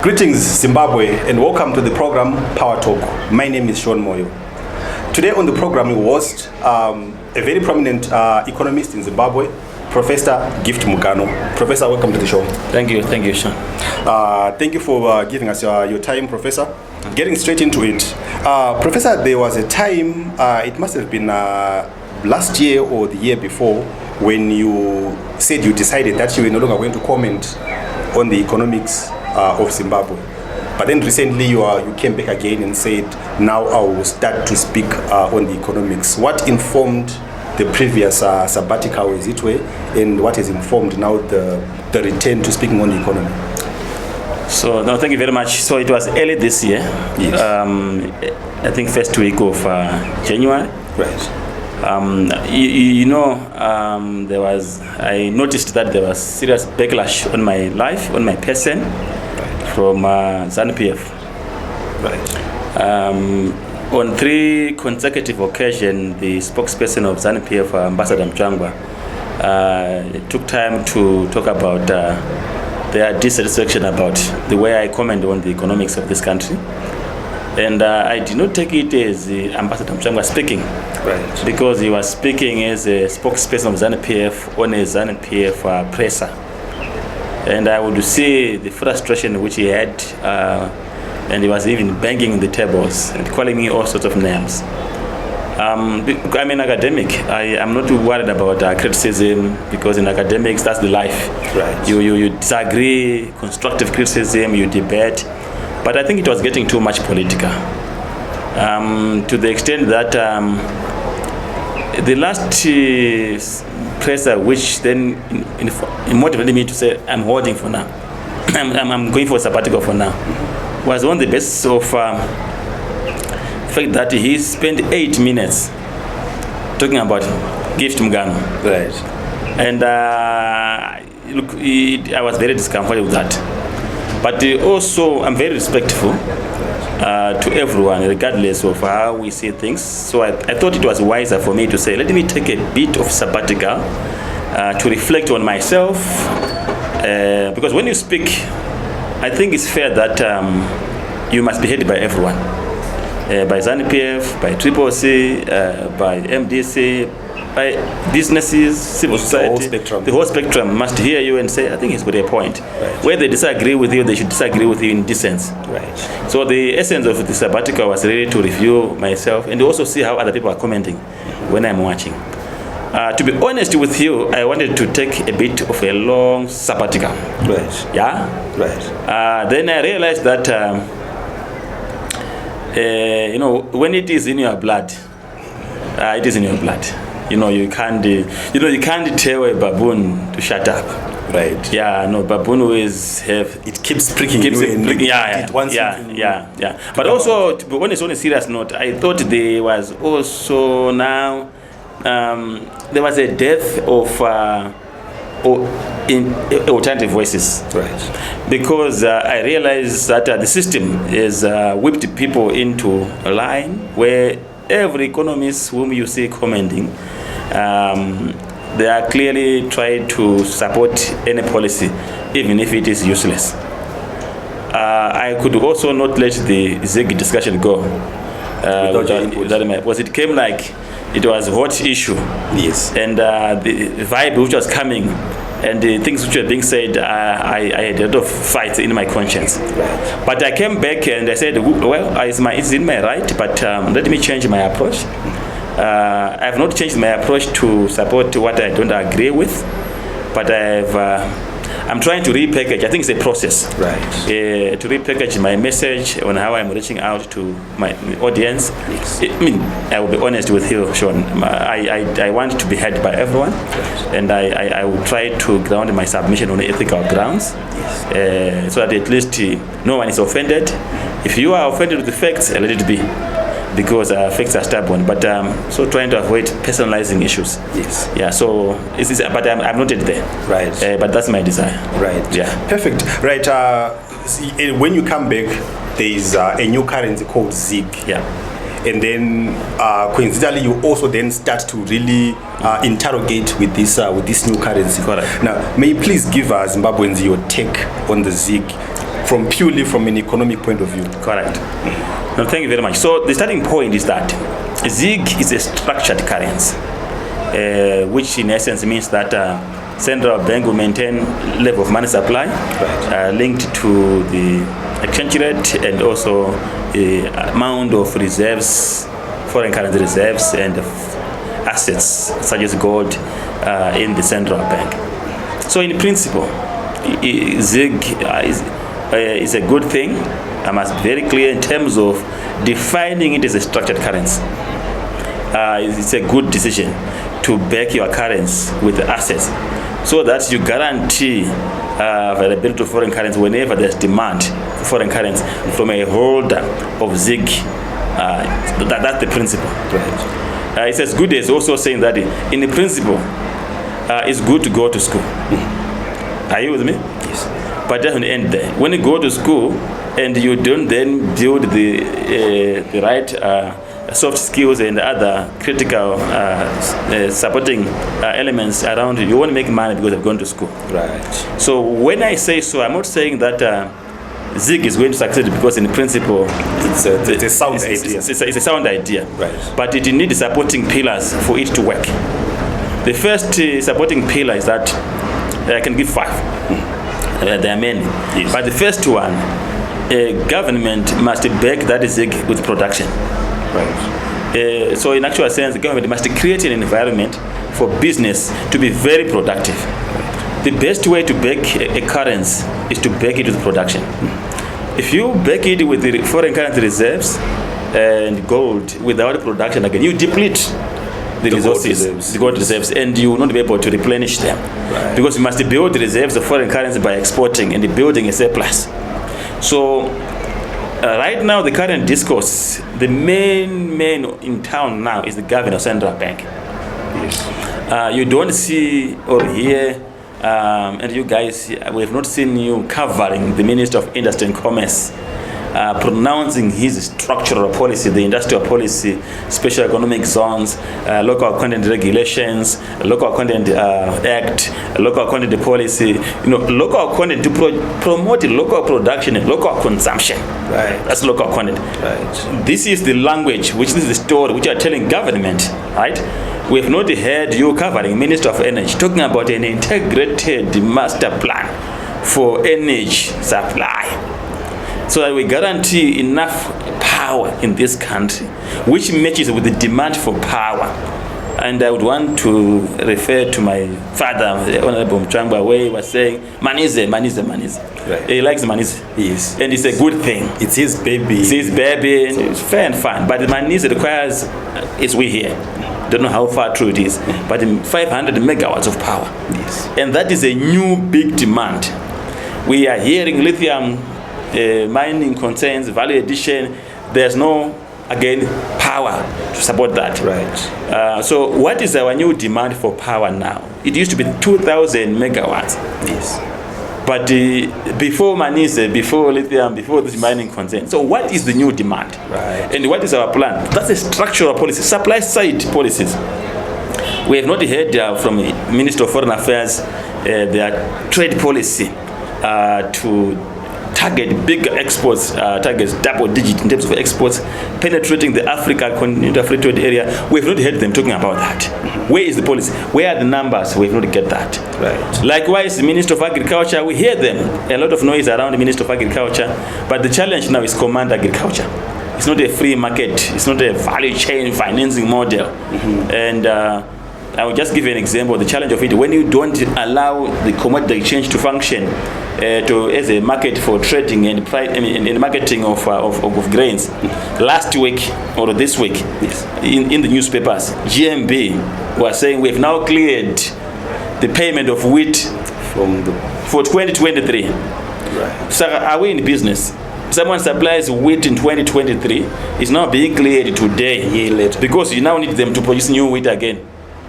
Greetings Zimbabwe and welcome to the program Power Talk. My name is Sean Moyo. Today on the program we host a very prominent economist in Zimbabwe, Professor Gift Mugano. Professor, welcome to the show. Thank you, Sean. Thank you for giving us your time, Professor. Getting straight into it. Professor, there was a time, it must have been last year or the year before, when you said you decided that you were no longer going to comment on the economics of Zimbabwe. But then recently you came back again and said, now I will start to speak on the economics. What informed the previous sabbatical, as it were, and what has informed now the return to speaking on the economy? So, no, thank you very much. So it was early this year. Yes. I think first week of January. Right. I noticed that there was serious backlash on my life, on my person, from ZANU-PF. Right. On 3 consecutive occasions, the spokesperson of ZANU-PF, Ambassador Mnangagwa, took time to talk about their dissatisfaction about the way I comment on the economics of this country. And I did not take it as Ambassador Mnangagwa speaking, right, because he was speaking as a spokesperson of ZANU-PF on a ZANU-PF presser. And I would see the frustration which he had, and he was even banging the tables and calling me all sorts of names. I'm an academic. I'm not too worried about criticism, because in academics that's the life. Right. You disagree, constructive criticism, you debate. But I think it was getting too much political, to the extent that the last presser, which then motivated me to say I'm holding for now, I'm going for a sabbatical for now, was on the basis of the fact that he spent 8 minutes talking about Gift Mugano. Right. And I was very discomforted with that. But also, I'm very respectful to everyone, regardless of how we see things. So I thought it was wiser for me to say, let me take a bit of sabbatical to reflect on myself. Because when you speak, I think it's fair that you must be heard by everyone. By ZANU-PF, by CCC, by MDC, by businesses, civil society, the whole spectrum must hear you and say, I think he's got a point. Right. Where they disagree with you, they should disagree with you in dissent. Right. So the essence of the sabbatical was really to review myself and also see how other people are commenting when I'm watching. To be honest with you, I wanted to take a bit of a long sabbatical. Right. Yeah? Right. Then I realized that, when it is in your blood, it is in your blood. You can't tell a baboon to shut up. Right. Yeah, no, baboon always have... It keeps pricking you. Yeah. But also, to be honest, on a serious note, I thought there was also now, there was a death of in alternative voices. Right. Because I realized that the system has whipped people into a line where every economist whom you see commenting, they are clearly trying to support any policy, even if it is useless. I could also not let the ZIG discussion go. Because it came like it was a hot issue. Yes. And the vibe which was coming and the things which were being said, I had a lot of fights in my conscience. Right. But I came back and I said, well, it's in my right, but let me change my approach. I have not changed my approach to support what I don't agree with, but I'm trying to repackage. I think it's a process. Right. To repackage my message on how I'm reaching out to my audience. Yes. I will be honest with you, Sean. I want to be heard by everyone, and I will try to ground my submission on ethical grounds, yes, so that at least no one is offended. If you are offended with the facts, let it be, because facts are stubborn. But so trying to avoid personalizing issues. Yes. Yeah. So but I'm not yet there. Right. But that's my desire. Right. Yeah. Perfect. Right. When you come back, there is a new currency called ZIG. Yeah. And then coincidentally, you also then start to really interrogate with this new currency. Correct. Now, may you please give Zimbabweans your take on the ZIG purely from an economic point of view. Correct. No, thank you very much. So the starting point is that ZiG is a structured currency, which in essence means that central bank will maintain level of money supply linked to the exchange rate and also the amount of reserves, foreign currency reserves and assets such as gold in the central bank. So in principle, ZiG is a good thing. I must be very clear in terms of defining it as a structured currency. It's a good decision to back your currency with assets so that you guarantee availability of foreign currency whenever there's demand for foreign currency from a holder of ZiG. That's the principle. Right. It's as good as also saying that in the principle, it's good to go to school. Are you with me? Yes. But it doesn't end there. When you go to school and you don't then build the right soft skills and other critical supporting elements around you, you won't make money because you've gone to school. Right. So when I say so, I'm not saying that ZiG is going to succeed because in principle it's a sound idea. It's a sound idea. Right. But it needs supporting pillars for it to work. The first supporting pillar is that I can give 5. There are many. Yes. But the first one, government must back that ZiG with production. Right. So in actual sense, the government must create an environment for business to be very productive. The best way to back a currency is to back it with production. If you back it with the foreign currency reserves and gold without production, again, you deplete the resources, the gold reserves, and you will not be able to replenish them. Right. Because you must build reserves of foreign currency by exporting and building a surplus. So right now, the current discourse, the main in town now is the governor of central bank. Yes. You don't see or hear, and you guys, we have not seen you covering the Minister of Industry and Commerce, pronouncing his structural policy, the industrial policy, special economic zones, local content regulations, local content act, local content policy, local content to promote local production and local consumption. Right. That's local content. Right. This is the language, which is the story, which you are telling government, right? We have not heard you covering Minister of Energy talking about an integrated master plan for energy supply, so that we guarantee enough power in this country, which matches with the demand for power. And I would want to refer to my father, the Honorable Mnangagwa, where he was saying, Manize. Right. He likes Manize. Yes. And it's a good thing. It's his baby. It's his baby, and it's fair and fun. But the Manize requires, is we here. Don't know how far true it is, but 500 megawatts of power. Yes. And that is a new big demand. We are hearing lithium mining concerns, value addition. There's no, again, power to support that. Right. So what is our new demand for power now? It used to be 2,000 megawatts. Yes. But before Manize, before lithium, before this mining concern. So what is the new demand? Right. And what is our plan? That's a structural policy, supply side policies. We have not heard from the Minister of Foreign Affairs their trade policy to target big exports, targets double digit in terms of exports, penetrating the Africa continental free trade area. We have not heard them talking about that. Where is the policy? Where are the numbers? We have not get that. Right. Likewise, the Minister of Agriculture, we hear them. A lot of noise around the Minister of Agriculture, but the challenge now is command agriculture. It's not a free market. It's not a value chain financing model. And I will just give you an example. The challenge of it, when you don't allow the commodity exchange to function as a market for trading and marketing of grains. Last week or this week, Yes. in the newspapers, GMB was saying we have now cleared the payment of wheat for 2023. Right. So are we in business? Someone supplies wheat in 2023, it's now being cleared today. A year later. Because you now need them to produce new wheat again,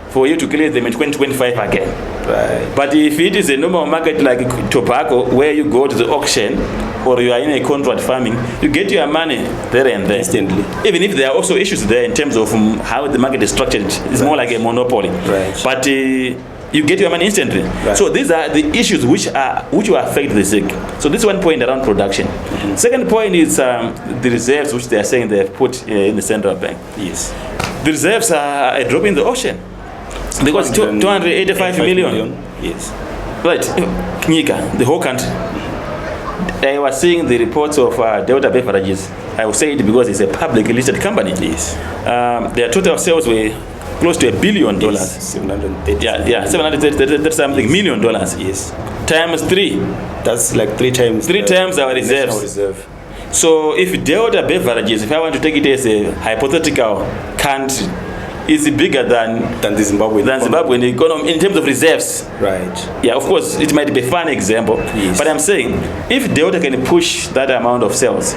for you to clear them in 2025 again. Right. But if it is a normal market like tobacco, where you go to the auction or you are in a contract farming, you get your money there and there. Instantly. Even if there are also issues there in terms of how the market is structured, it's more like a monopoly. Right. But you get your money instantly. Right. So these are the issues which will affect the ZIG. So this is one point around production. Second point is the reserves which they are saying they have put in the central bank. Yes. The reserves are a drop in the ocean because 285 million. Yes. Right, Nika, the whole country. I was seeing the reports of Delta Beverages. I will say it because it's a publicly listed company. Yes. Their total sales were close to $1 billion. Yes. 730. Yeah, 730 something million dollars. Yes. Times 3. That's like 3 times. 3 times our reserves. Reserve. So if Delta Beverages, if I want to take it as a hypothetical country, is bigger than the Zimbabwe. Than Zimbabwe in the economy in terms of reserves. Right. Yeah, of course, it might be a fun example. Yes. But I'm saying, if Delta can push that amount of sales,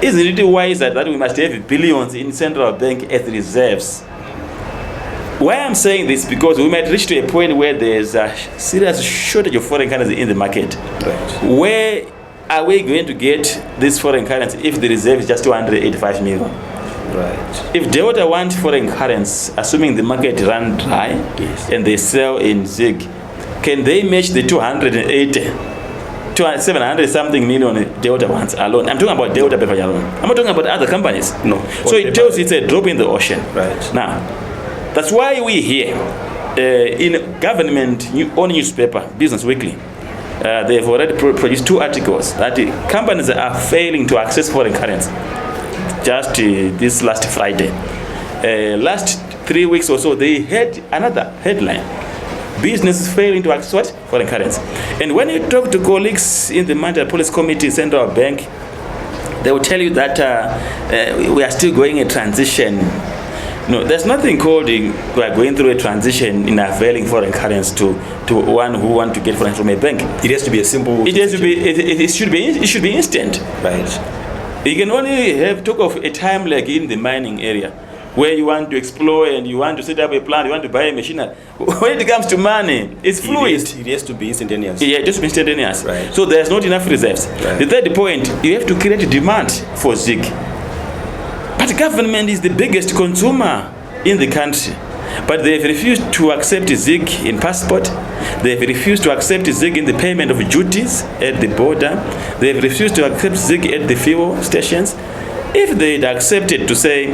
isn't it wiser that we must have billions in central bank as reserves? Why I'm saying this, because we might reach to a point where there's a serious shortage of foreign currency in the market. Right. Where are we going to get this foreign currency if the reserve is just 285 million? Right. If Delta want foreign currency, assuming the market run dry, yes, and they sell in ZIG, can they match the 700 something million Delta wants alone? I'm talking about Delta Beverage alone. I'm not talking about other companies. No. So it tells it's a drop in the ocean. Right. Now, that's why we hear in government own newspaper, Business Weekly, they've already produced 2 articles that companies are failing to access foreign currency. Just this last Friday. Last 3 weeks or so, they had another headline. Business failing to access what? Foreign currency. And when you talk to colleagues in the Monetary Policy Committee, Central Bank, they will tell you that we are still going a transition. No, there's nothing called we are going through a transition in availing foreign currency to one who want to get foreign from a bank. It has to be a simple. It has to be. It should be instant. Right. You can only talk of a time like in the mining area, where you want to explore and you want to set up a plant, you want to buy a machine. When it comes to money, it's fluid. It has to be instantaneous. Yeah, just instantaneous. Right. So there's not enough reserves. Right. The third point, you have to create demand for ZIG. But government is the biggest consumer in the country. But they've refused to accept ZIG in passport. They've refused to accept ZIG in the payment of duties at the border. They've refused to accept ZIG at the fuel stations. If they'd accepted to say,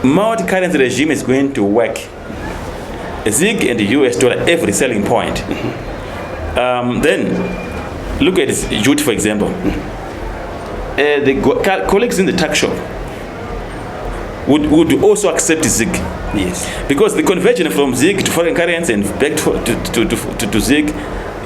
multi-currency regime is going to work, ZIG and the US dollar every selling point, then look at duty, for example. The colleagues in the tax shop would also accept ZIG. Yes. Because the conversion from ZIG to foreign currency and back to ZIG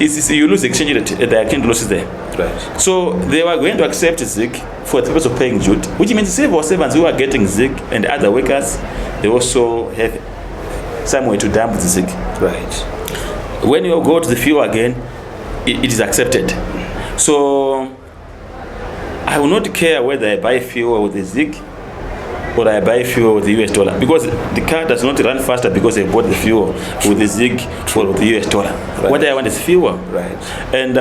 is you lose exchange rate, the exchange losses there. Right. So they were going to accept ZIG for the purpose of paying duty, which means civil servants who are getting ZIG and other workers, they also have somewhere to dump the ZIG. Right. When you go to the fuel again, it is accepted. So I will not care whether I buy fuel with the ZIG or I buy fuel with the US dollar, because the car does not run faster because I bought the fuel with the ZIG or with the US dollar. Right. What I want is fuel. Right. And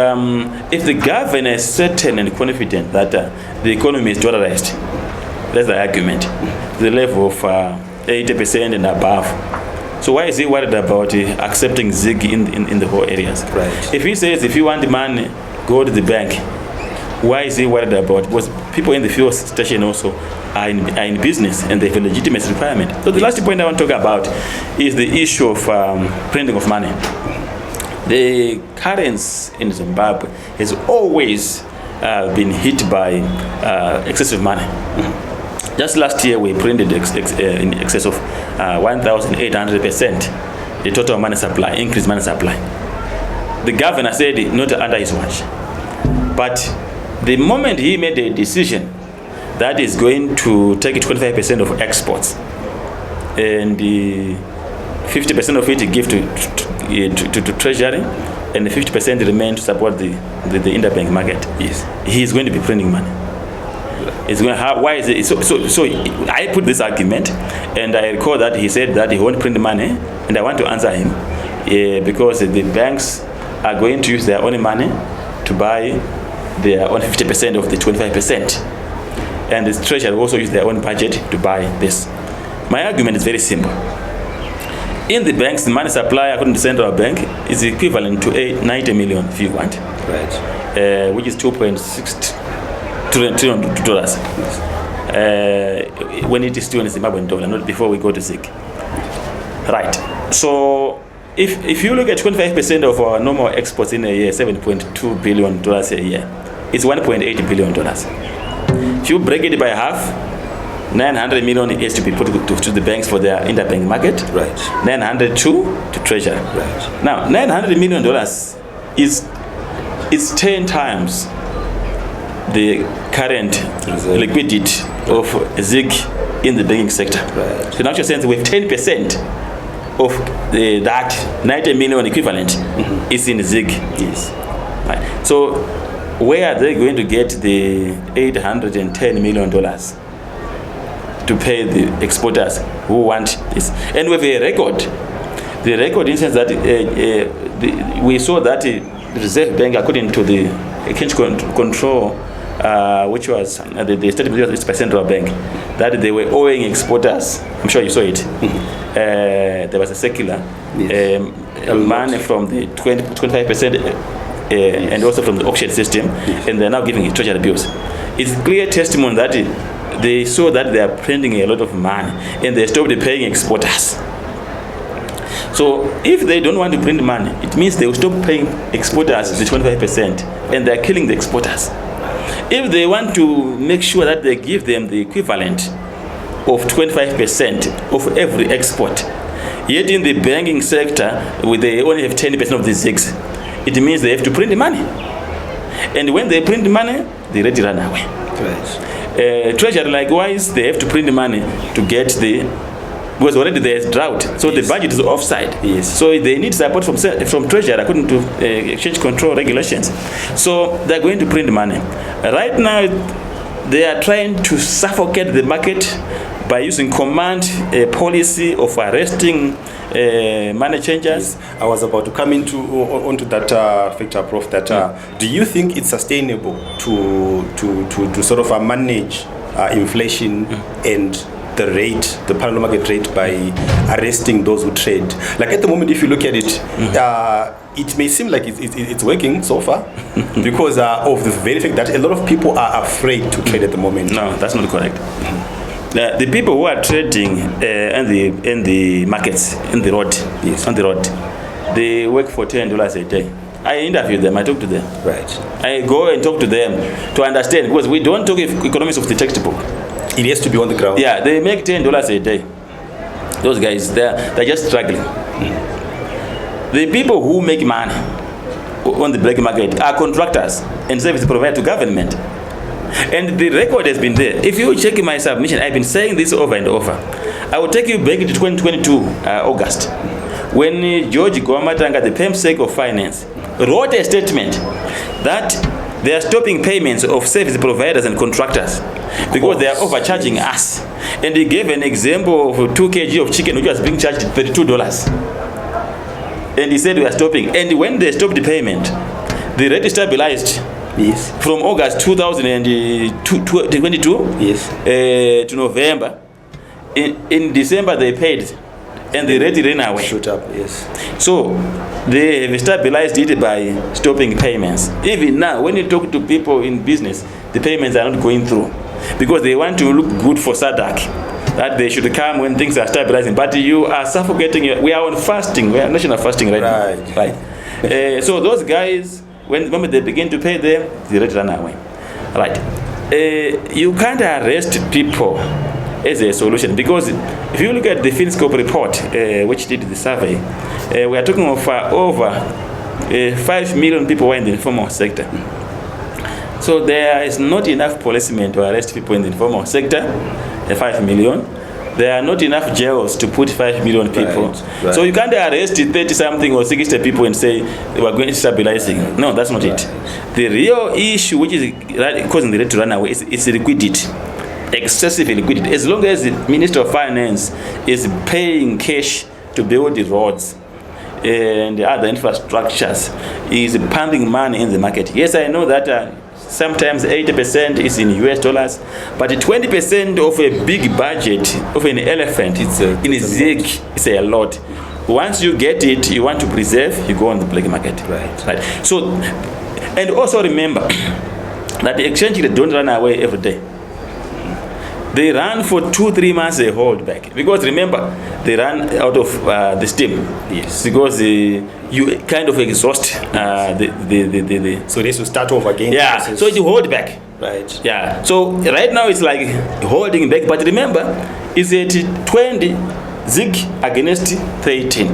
if the government is certain and confident that the economy is dollarized, that's the argument, the level of 80% and above. So why is he worried about accepting ZIG in the whole areas? Right. If he says if you want the money, go to the bank, why is he worried about? Because people in the fuel station also are in business and they have a legitimate requirement. So the last point I want to talk about is the issue of printing of money. The currency in Zimbabwe has always been hit by excessive money. Just last year we printed in excess of 1,800% the total money supply, increased money supply. The governor said not under his watch. But the moment he made a decision that is going to take 25% of exports and 50% of it give to treasury and 50% remain to support the interbank market, yes, he is going to be printing money. It's going to have, why is it so I put this argument, and I recall that he said that he won't print money, and I want to answer him because the banks are going to use their own money to buy their own 50% of the 25%, and the treasury will also use their own budget to buy this. My argument is very simple. In the banks, the money supply, according to the central bank, is equivalent to 90 million, if you want. Right. Which is $2.6 trillion. When it is still in Zimbabwean dollar, not before we go to ZiG. Right. So if you look at 25% of our normal exports in a year, $7.2 billion a year, it's $1.8 billion. If you break it by half, 900 million is to be put to the banks for their interbank market. Right. 900 to Treasury. Right. Now, $900 million is 10 times the current liquidity of ZiG in the banking sector. Right. So in actual sense, with 10% of that 90 million equivalent is in ZiG. Yes. Right. So where are they going to get the $810 million to pay the exporters who want this? And with a record, the record in the sense that we saw that the Reserve Bank, according to the exchange control, which was the statement by central bank, that they were owing exporters. I'm sure you saw it. There was a circular money from the 25% and also from the auction system, and they're now giving it treasury bills. It's clear testimony that they saw that they are printing a lot of money and they stopped paying exporters. So if they don't want to print money, it means they will stop paying exporters the 25% and they're killing the exporters. If they want to make sure that they give them the equivalent of 25% of every export, yet in the banking sector, they only have 10% of the ZiGs, it means they have to print money. And when they print money, they ready run away. Right. Treasury, likewise, they have to print money to get because already there is drought, so the budget is offside. Yes. So they need support from Treasury according to exchange control regulations. So they're going to print money. Right now, they are trying to suffocate the market by using command policy of arresting money changers. Yes. I was about to come onto that factor, Prof. That do you think it's sustainable to sort of manage inflation and the rate, the parallel market rate, by arresting those who trade? Like at the moment, if you look at it, it may seem like it's working so far because of the very fact that a lot of people are afraid to trade at the moment. No, that's not correct. The people who are trading in the markets, in the road, yes, on the road, they work for $10 a day. I interview them, I talk to them. Right. I go and talk to them to understand, because we don't talk economics of the textbook. It has to be on the ground. Yeah, they make $10 a day. Those guys, they're just struggling. The people who make money on the black market are contractors and service provided to government. And the record has been there. If you check my submission, I've been saying this over and over. I will take you back to 2022, August, when George Gomatanga, the PEMSEC of Finance, wrote a statement that they are stopping payments of service providers and contractors because they are overcharging us. And he gave an example of 2 kg of chicken which was being charged $32. And he said we are stopping. And when they stopped the payment, the rate stabilized. Yes. From August 2022 yes, to November. In December they paid, and the rate ran away. Shoot up, yes. So they have stabilized it by stopping payments. Even now, when you talk to people in business, the payments are not going through because they want to look good for SADC, that they should come when things are stabilizing. But you are suffocating. We are on fasting. We are national fasting right now. Right. So those guys, when the moment they begin to pay them, the rate run away. Right. You can't arrest people as a solution, because if you look at the Finscope report, which did the survey, we are talking of over 5 million people who are in the informal sector. So there is not enough policemen to arrest people in the informal sector, 5 million. There are not enough jails to put 5 million people. Right. So you can't arrest 30-something or 60 people and say we are going to stabilizing. No, that's not it. The real issue which is causing the rate to run away is liquidity, excessive liquidity. As long as the Minister of Finance is paying cash to build the roads and the other infrastructures, is pumping money in the market. Yes, I know that sometimes 80% is in US dollars, but 20% of a big budget of an elephant in a ZiG is a lot. Once you get it, you want to preserve, you go on the black market. Right. So, and also remember that the exchange rate don't run away every day. They run for 2-3 months, they hold back. Because remember, they run out of the steam. Yes. Because you kind of exhaust the So they should start over again. Yeah, so you hold back. Right. Yeah, so right now it's like holding back. But remember, it's at 20 ZIG against 13.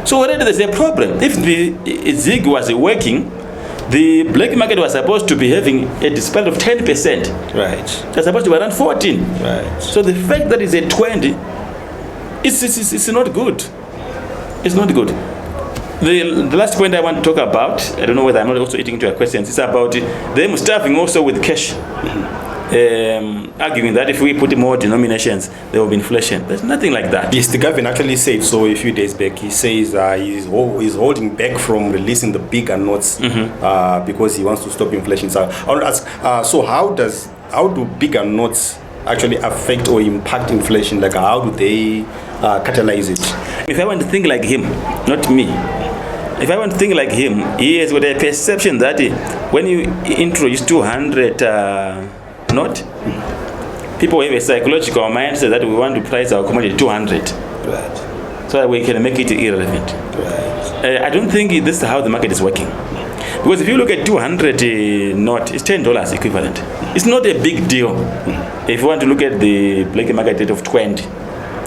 So already there's a problem. If the ZIG was working, the black market was supposed to be having a disparity of 10%. Right. They're supposed to be around 14. Right. So the fact that it's at 20, it's not good. It's not good. The last point I want to talk about, I don't know whether I'm not also eating into your questions, is about them starving also with cash. Arguing that if we put more denominations, there will be inflation. There's nothing like that. Yes, the government actually said so a few days back. He says he's holding back from releasing the bigger notes because he wants to stop inflation. So I want to ask, so how do bigger notes actually affect or impact inflation? Like how do they catalyze it? If I want to think like him, not me. If I want to think like him, he has got a perception that when you introduce 200 note, people have a psychological mindset that we want to price our commodity 200. Right. So that we can make it irrelevant. Right. I don't think this is how the market is working. Because if you look at 200 note, it's $10 equivalent. It's not a big deal. If you want to look at the black market rate of 20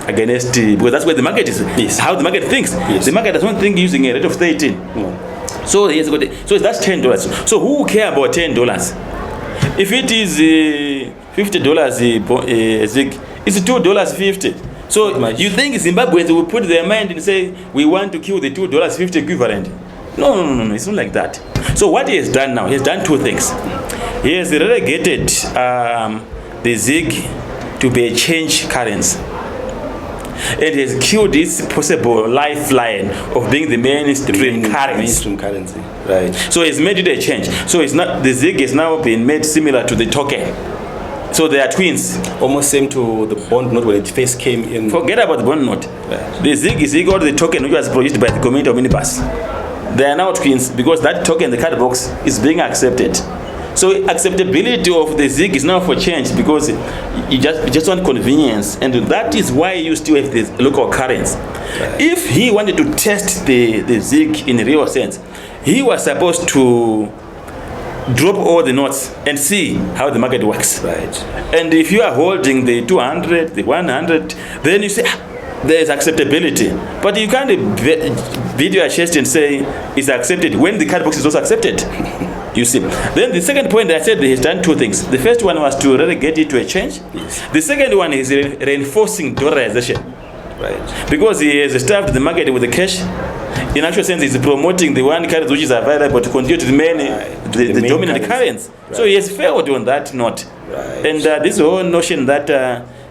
against, because that's where the market is. Yes. How the market thinks. Yes. The market does not think using a rate of 13. No. So that's $10. So who care about $10? If it is $50 ZIG, it's $2.50. So you think Zimbabweans will put their mind and say, we want to kill the $2.50 equivalent? No, it's not like that. So what he has done now, he has done two things. He has relegated the ZIG to be a change currency. And has killed this possible lifeline of being the mainstream currency. Right. So it's made it a change. So it's not, the ZIG is now being made similar to the token. So they are twins. Almost same to the bond note when it first came in. Forget about the bond note. Right. The ZIG is equal to the token which was produced by the community of minibus. They are now twins because that token, the card box, is being accepted. So acceptability of the ZIG is now for change because you just want convenience, and that is why you still have this local currency. Right. If he wanted to test the ZIG in a real sense, he was supposed to drop all the notes and see how the market works. Right. And if you are holding the 200, the 100, then you say, there is acceptability. But you can't beat your chest and say it's accepted when the card box is also accepted. You see. Then the second point, I said he's done two things. The first one was to relegate it to a change. Yes. The second one is reinforcing dollarization. Right. Because he has starved the market with the cash. In actual sense, he's promoting the one currency which is available to continue to remain the dominant currency. Right. So he has failed on that note. Right. And this whole notion that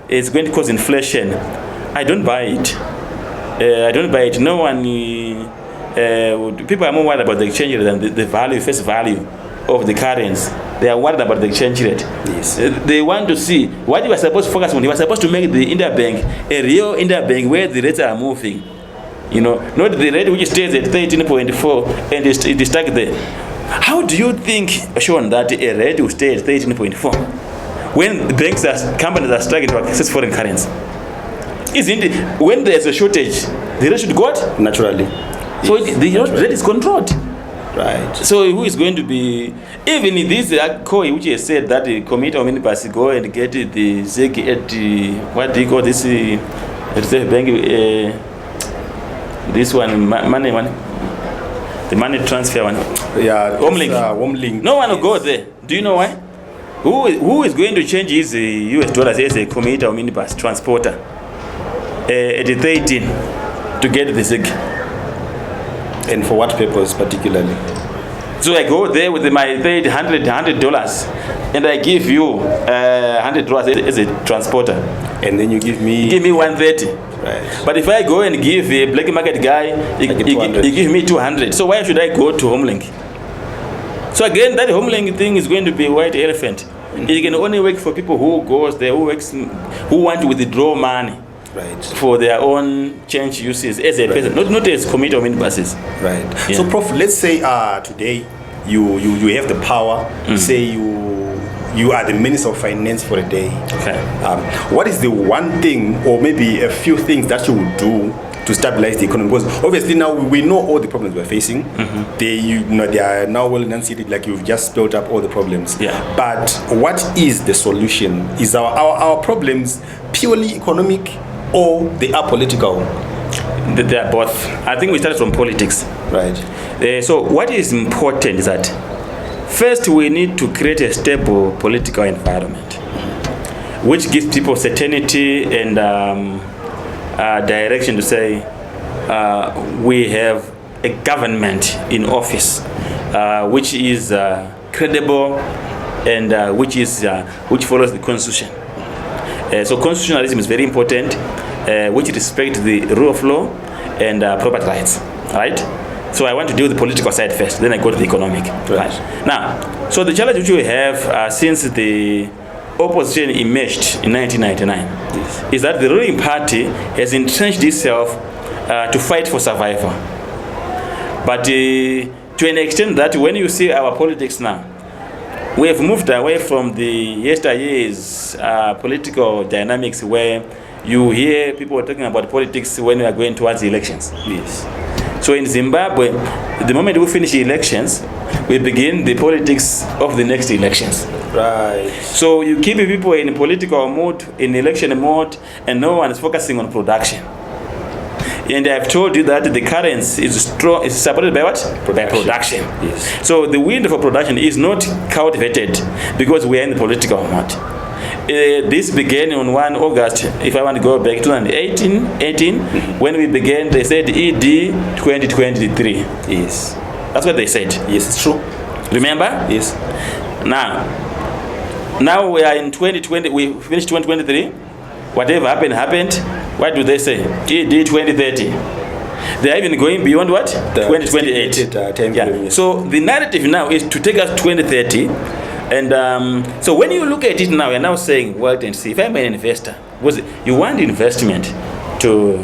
it's going to cause inflation, I don't buy it. I don't buy it. No one, people are more worried about the exchange rate than the value, face value of the currency. They are worried about the exchange rate. Yes. They want to see what you were supposed to focus on. You were supposed to make the interbank a real interbank where the rates are moving. You know, not the rate which stays at 13.4 and it is stuck there. How do you think, Sean, that a rate will stay at 13.4 when banks companies are struggling to access foreign currency? Isn't it, when there's a shortage, the rate should go out? Naturally. So the rate is controlled. Right. So who is going to be, even this COI which has said that the committee of minibus go and get the ZIG at the, what do you call this, reserve bank, this one, money one, the money transfer one. Yeah, Homlink. No one will go there. Do you know why? Who is going to change his US dollars as a commuter or minibus transporter at 13 to get the ZIG? And for what purpose particularly? So I go there with my $100 and I give you $100 as a transporter. And then you give me $130. Right. But if I go and give a black market guy, he give me 200. So why should I go to Homlink? So again, that Homlink thing is going to be a white elephant. It can only work for people who goes there, who want to withdraw money. Right. for their own change uses as a person, not as committee of buses. Right. Yeah. So, Prof, let's say today you have the power. Say you are the Minister of Finance for a day. Okay. What is the one thing, or maybe a few things that you would do to stabilize the economy? Because obviously now we know all the problems we're facing. They are now well enunciated, like you've just spelled up all the problems. Yeah. But what is the solution? Is our problems purely economic, or they are political? They are both. I think we started from politics. Right. So what is important is that first we need to create a stable political environment which gives people certainty and direction to say we have a government in office which is credible and which follows the constitution. So constitutionalism is very important, which respects the rule of law and property rights, right? So I want to deal with the political side first, then I go to the economic. Right. Now, so the challenge which we have since the opposition emerged in 1999 is that the ruling party has entrenched itself to fight for survival. But to an extent that when you see our politics now, we have moved away from the yesteryear's political dynamics where you hear people talking about politics when we are going towards the elections. Yes. So in Zimbabwe, the moment we finish the elections, we begin the politics of the next elections. Right. So you keep people in political mode, in election mode, and no one is focusing on production. And I've told you that the currency is strong, is supported by what? By production. Yes. So the wind for production is not cultivated because we are in the political mode. This began on 1 August, if I want to go back to 2018, when we began, they said ED 2023. Yes. That's what they said. Yes, it's true. Remember? Yes. Now we are in 2020, we finished 2023. Whatever happened. What do they say? ED 2030. They are even going beyond what? 2028. Yeah. So the narrative now is to take us 2030. And so when you look at it now, you're now saying, wait and see. If I'm an investor, you want investment to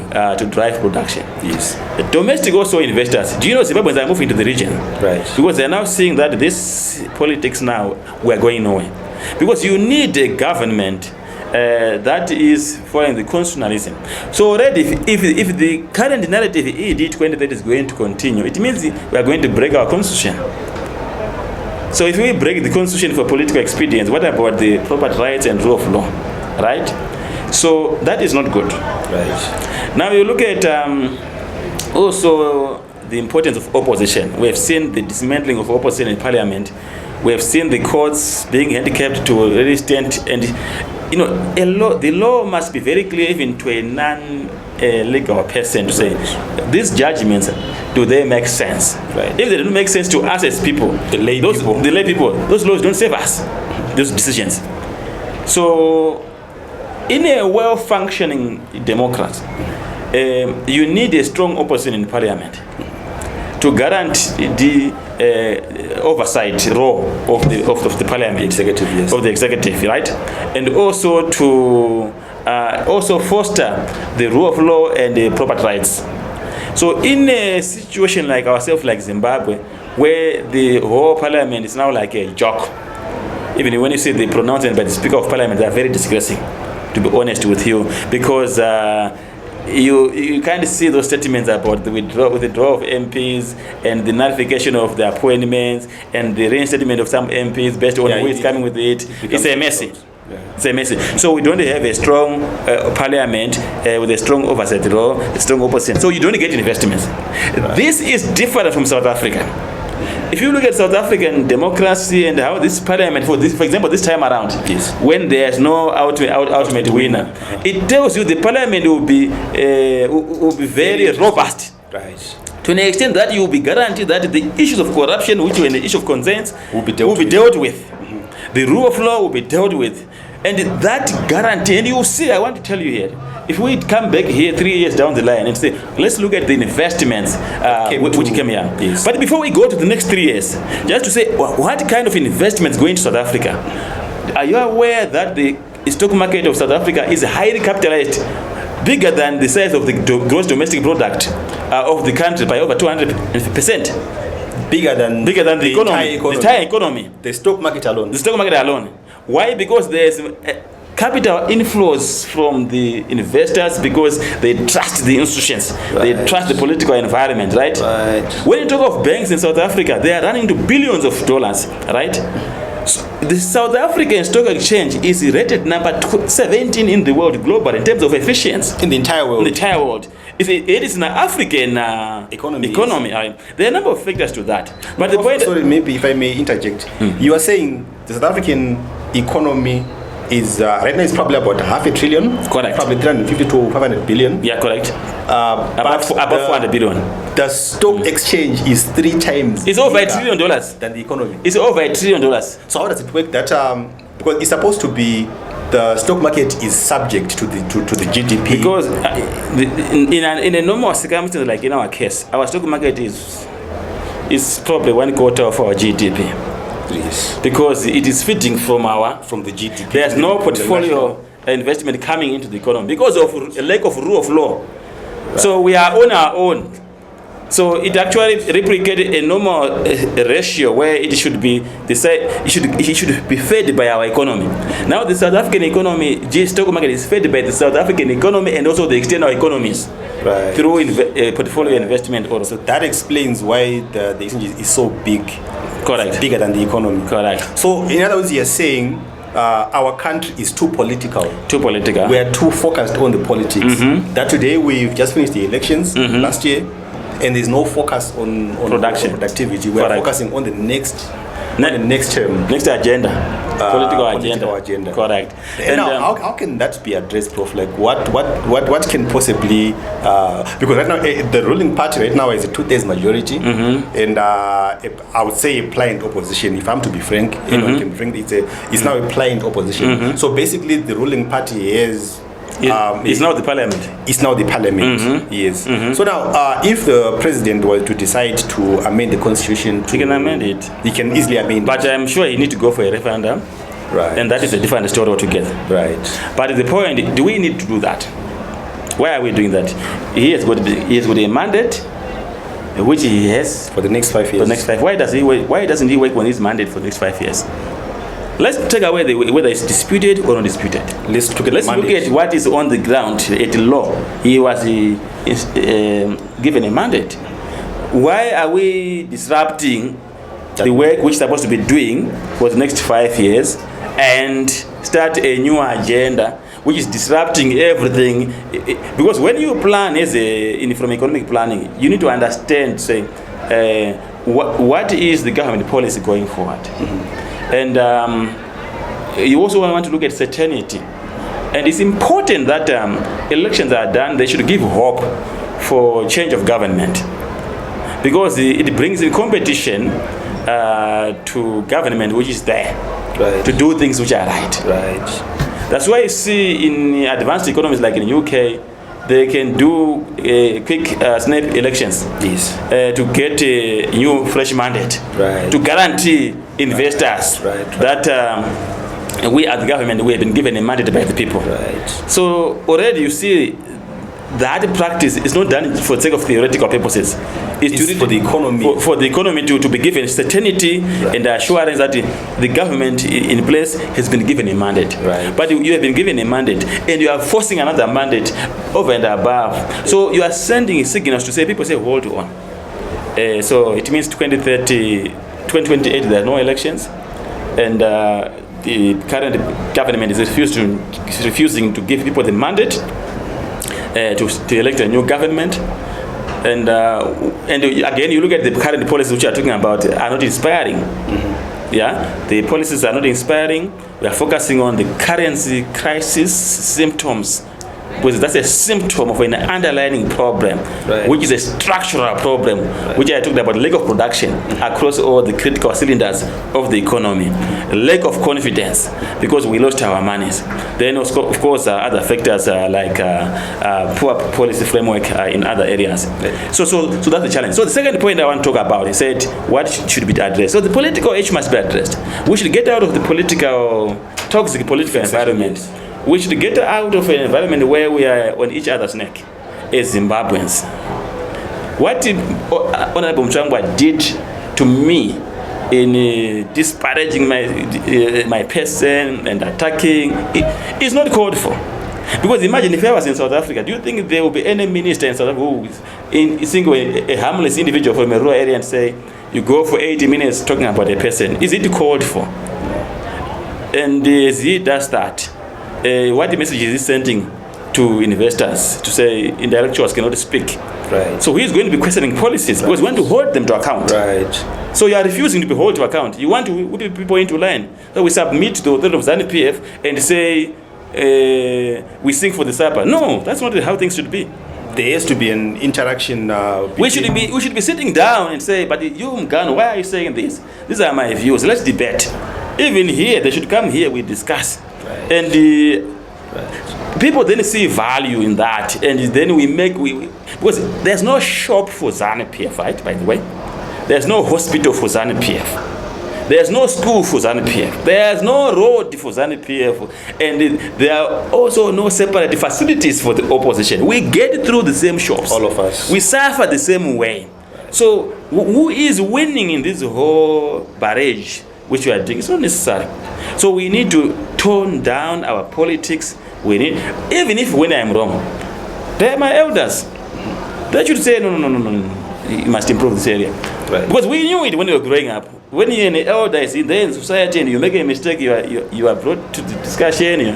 drive production. Yes. The domestic also investors. Do you know Zimbabweans are moving to the region? Right. Because they're now seeing that this politics now, we're going nowhere. Because you need a government that is following the constitutionalism. So already, if the current narrative ED 2030 is going to continue, it means we are going to break our constitution. So if we break the constitution for political expedience, what about the property rights and rule of law, right? So that is not good. Right. Now you look at also the importance of opposition. We have seen the dismantling of opposition in parliament. We have seen the courts being handicapped to an extent, and you know, the law must be very clear even to a non-legal person to say, these judgments, do they make sense? Right. If they don't make sense to us as people, the lay people, those laws don't save us, those decisions. So, in a well-functioning democracy, you need a strong opposition in parliament to guarantee the oversight role of the parliament, executive, yes. of the executive, right? And also to also foster the rule of law and the property rights. So in a situation like ourselves, like Zimbabwe, where the whole parliament is now like a joke, even when you see the pronouncement by the Speaker of Parliament, they are very disgracing, to be honest with you, because you can't see those statements about the withdrawal of MPs and the nullification of the appointments and the reinstatement of some MPs based on who is coming with it. It's a messy. Yeah. It's a messy. So we don't have a strong parliament with a strong oversight law, a strong opposition. So you don't get investments. Right. This is different from South Africa. If you look at South African democracy and how this parliament, for example, this time around, yes, when there's no ultimate winner, it tells you the parliament will be very robust. Right. To an extent that you will be guaranteed that the issues of corruption, which were the issue of concerns, will be dealt with. Mm-hmm. The rule of law will be dealt with. And that guarantee, and you see, I want to tell you here, if we come back here 3 years down the line and say, let's look at the investments which came here. Yes. But before we go to the next 3 years, just to say, what kind of investments going to South Africa? Are you aware that the stock market of South Africa is highly capitalized? bigger than the size of the gross domestic product of the country by over 200%. Bigger than the economy. The entire economy. The stock market alone. The stock market alone. Why? Because there's capital inflows from the investors because they trust the institutions. Right. They trust the political environment, right? When you talk of banks in South Africa, they are running to billions of dollars, right? So the South African Stock Exchange is rated number 17 in the world globally in terms of efficiency. In the entire world. In the entire world. It is an African economy. There are a number of factors to that. But the point... Sorry, maybe if I may interject. You are saying the South African economy is right now it's probably about $500 billion. Correct. Probably 350 to 500 billion. Yeah, correct. About 400 billion. The stock exchange is 3 times. It's over $1 trillion than the economy. It's over $1 trillion. So how does it work? That because it's supposed to be the stock market is subject to the GDP. Because in a normal circumstance, like in our case, our stock market is probably 1/4 of our GDP. Yes. Because it is feeding from the GDP. There's no portfolio investment coming into the economy because of a lack of rule of law. Right. So we are on our own. So it actually replicated a normal ratio where it should be it should be fed by our economy. Now the South African economy, stock market is fed by the South African economy and also the external economies. Right. Through portfolio investment also. So that explains why the exchange is so big. Correct. Bigger than the economy. Correct. So in other words, you're saying our country is too political. Too political. We are too focused on the politics. That today we've just finished the elections last year, and there's no focus on productivity. We are focusing on the next term. Next agenda. Political agenda. Correct. And now, how can that be addressed, Prof? Like what can possibly because right now the ruling party right now is a 2/3 majority, and I would say a pliant opposition. If I'm to be frank, anyone can be frank. It's now a pliant opposition. So basically, the ruling party is. It's now the parliament. It's now the parliament, yes. So now, if the president was to decide to amend the constitution, he can amend it. He can easily amend but I'm sure he need to go for a referendum. Right. And that is a different story altogether. Right. But the point, do we need to do that? Why are we doing that? He has got a mandate, which he has for the next 5 years. For the next 5. Why doesn't he work on his mandate for the next 5 years? Let's take away whether it's disputed or not disputed. Let's look at what is on the ground at law. He was given a mandate. Why are we disrupting the work which is supposed to be doing for the next 5 years and start a new agenda which is disrupting everything? Because when you plan from economic planning, you need to understand, say, what is the government policy going forward? And you also want to look at certainty. And it's important that elections are done. They should give hope for change of government. Because it brings in competition to government which is there. Right. To do things which are right. Right. That's why you see in advanced economies like in the UK, they can do quick snap elections. Yes. To get a new fresh mandate. Right. To guarantee investors that we as the government, we have been given a mandate by the people. Right. So already you see that practice is not done for the sake of theoretical purposes. It's for the economy. For the economy to be given certainty and assurance that the government in place has been given a mandate. Right. But you have been given a mandate and you are forcing another mandate over and above. So you are sending signals to say, people say, hold on. So it means 2028 there are no elections, and the current government is refusing to give people the mandate to elect a new government, and again you look at the current policies which you are talking about are not inspiring. Yeah, the policies are not inspiring. We are focusing on the currency crisis symptoms, because that's a symptom of an underlying problem, which is a structural problem, which I talked about, lack of production across all the critical cylinders of the economy, lack of confidence because we lost our monies. Then of course other factors like poor policy framework in other areas. So that's the challenge. So the second point I want to talk about is that what should be addressed. So the political issue must be addressed. We should get out of the toxic political environment We should get out of an environment where we are on each other's neck as Zimbabweans. What Honorable Mnangagwa did to me in disparaging my person and attacking is not called for. Because imagine if I was in South Africa, do you think there will be any minister in South Africa who is single a harmless individual from a rural area and say, you go for 80 minutes talking about a person? Is it called for? And as he does that, what message is he sending to investors to say intellectuals cannot speak? Right. So he's going to be questioning policies because we want to hold them to account. Right. So you are refusing to be held to account. You want to put people into line. So we submit to the authority of ZANU-PF and say, we sing for the supper. No, that's not how things should be. There has to be an interaction. We should be sitting down and say, but you, Mugano, why are you saying this? These are my views. Let's debate. Even here, they should come here, we discuss. Right. And people then see value in that. And then because there's no shop for ZANU-PF, right, by the way. There's no hospital for ZANU-PF. There's no school for ZANU-PF. There's no road for ZANU-PF. And there are also no separate facilities for the opposition. We get through the same shops. All of us. We suffer the same way. So who is winning in this whole barrage which we are doing? It's not necessary. So we need to tone down our politics. Even if when I'm wrong, they're my elders. They should say, no, you must improve this area. Right. Because we knew it when we were growing up. When you're an elder in society and you make a mistake, you are brought to the discussion in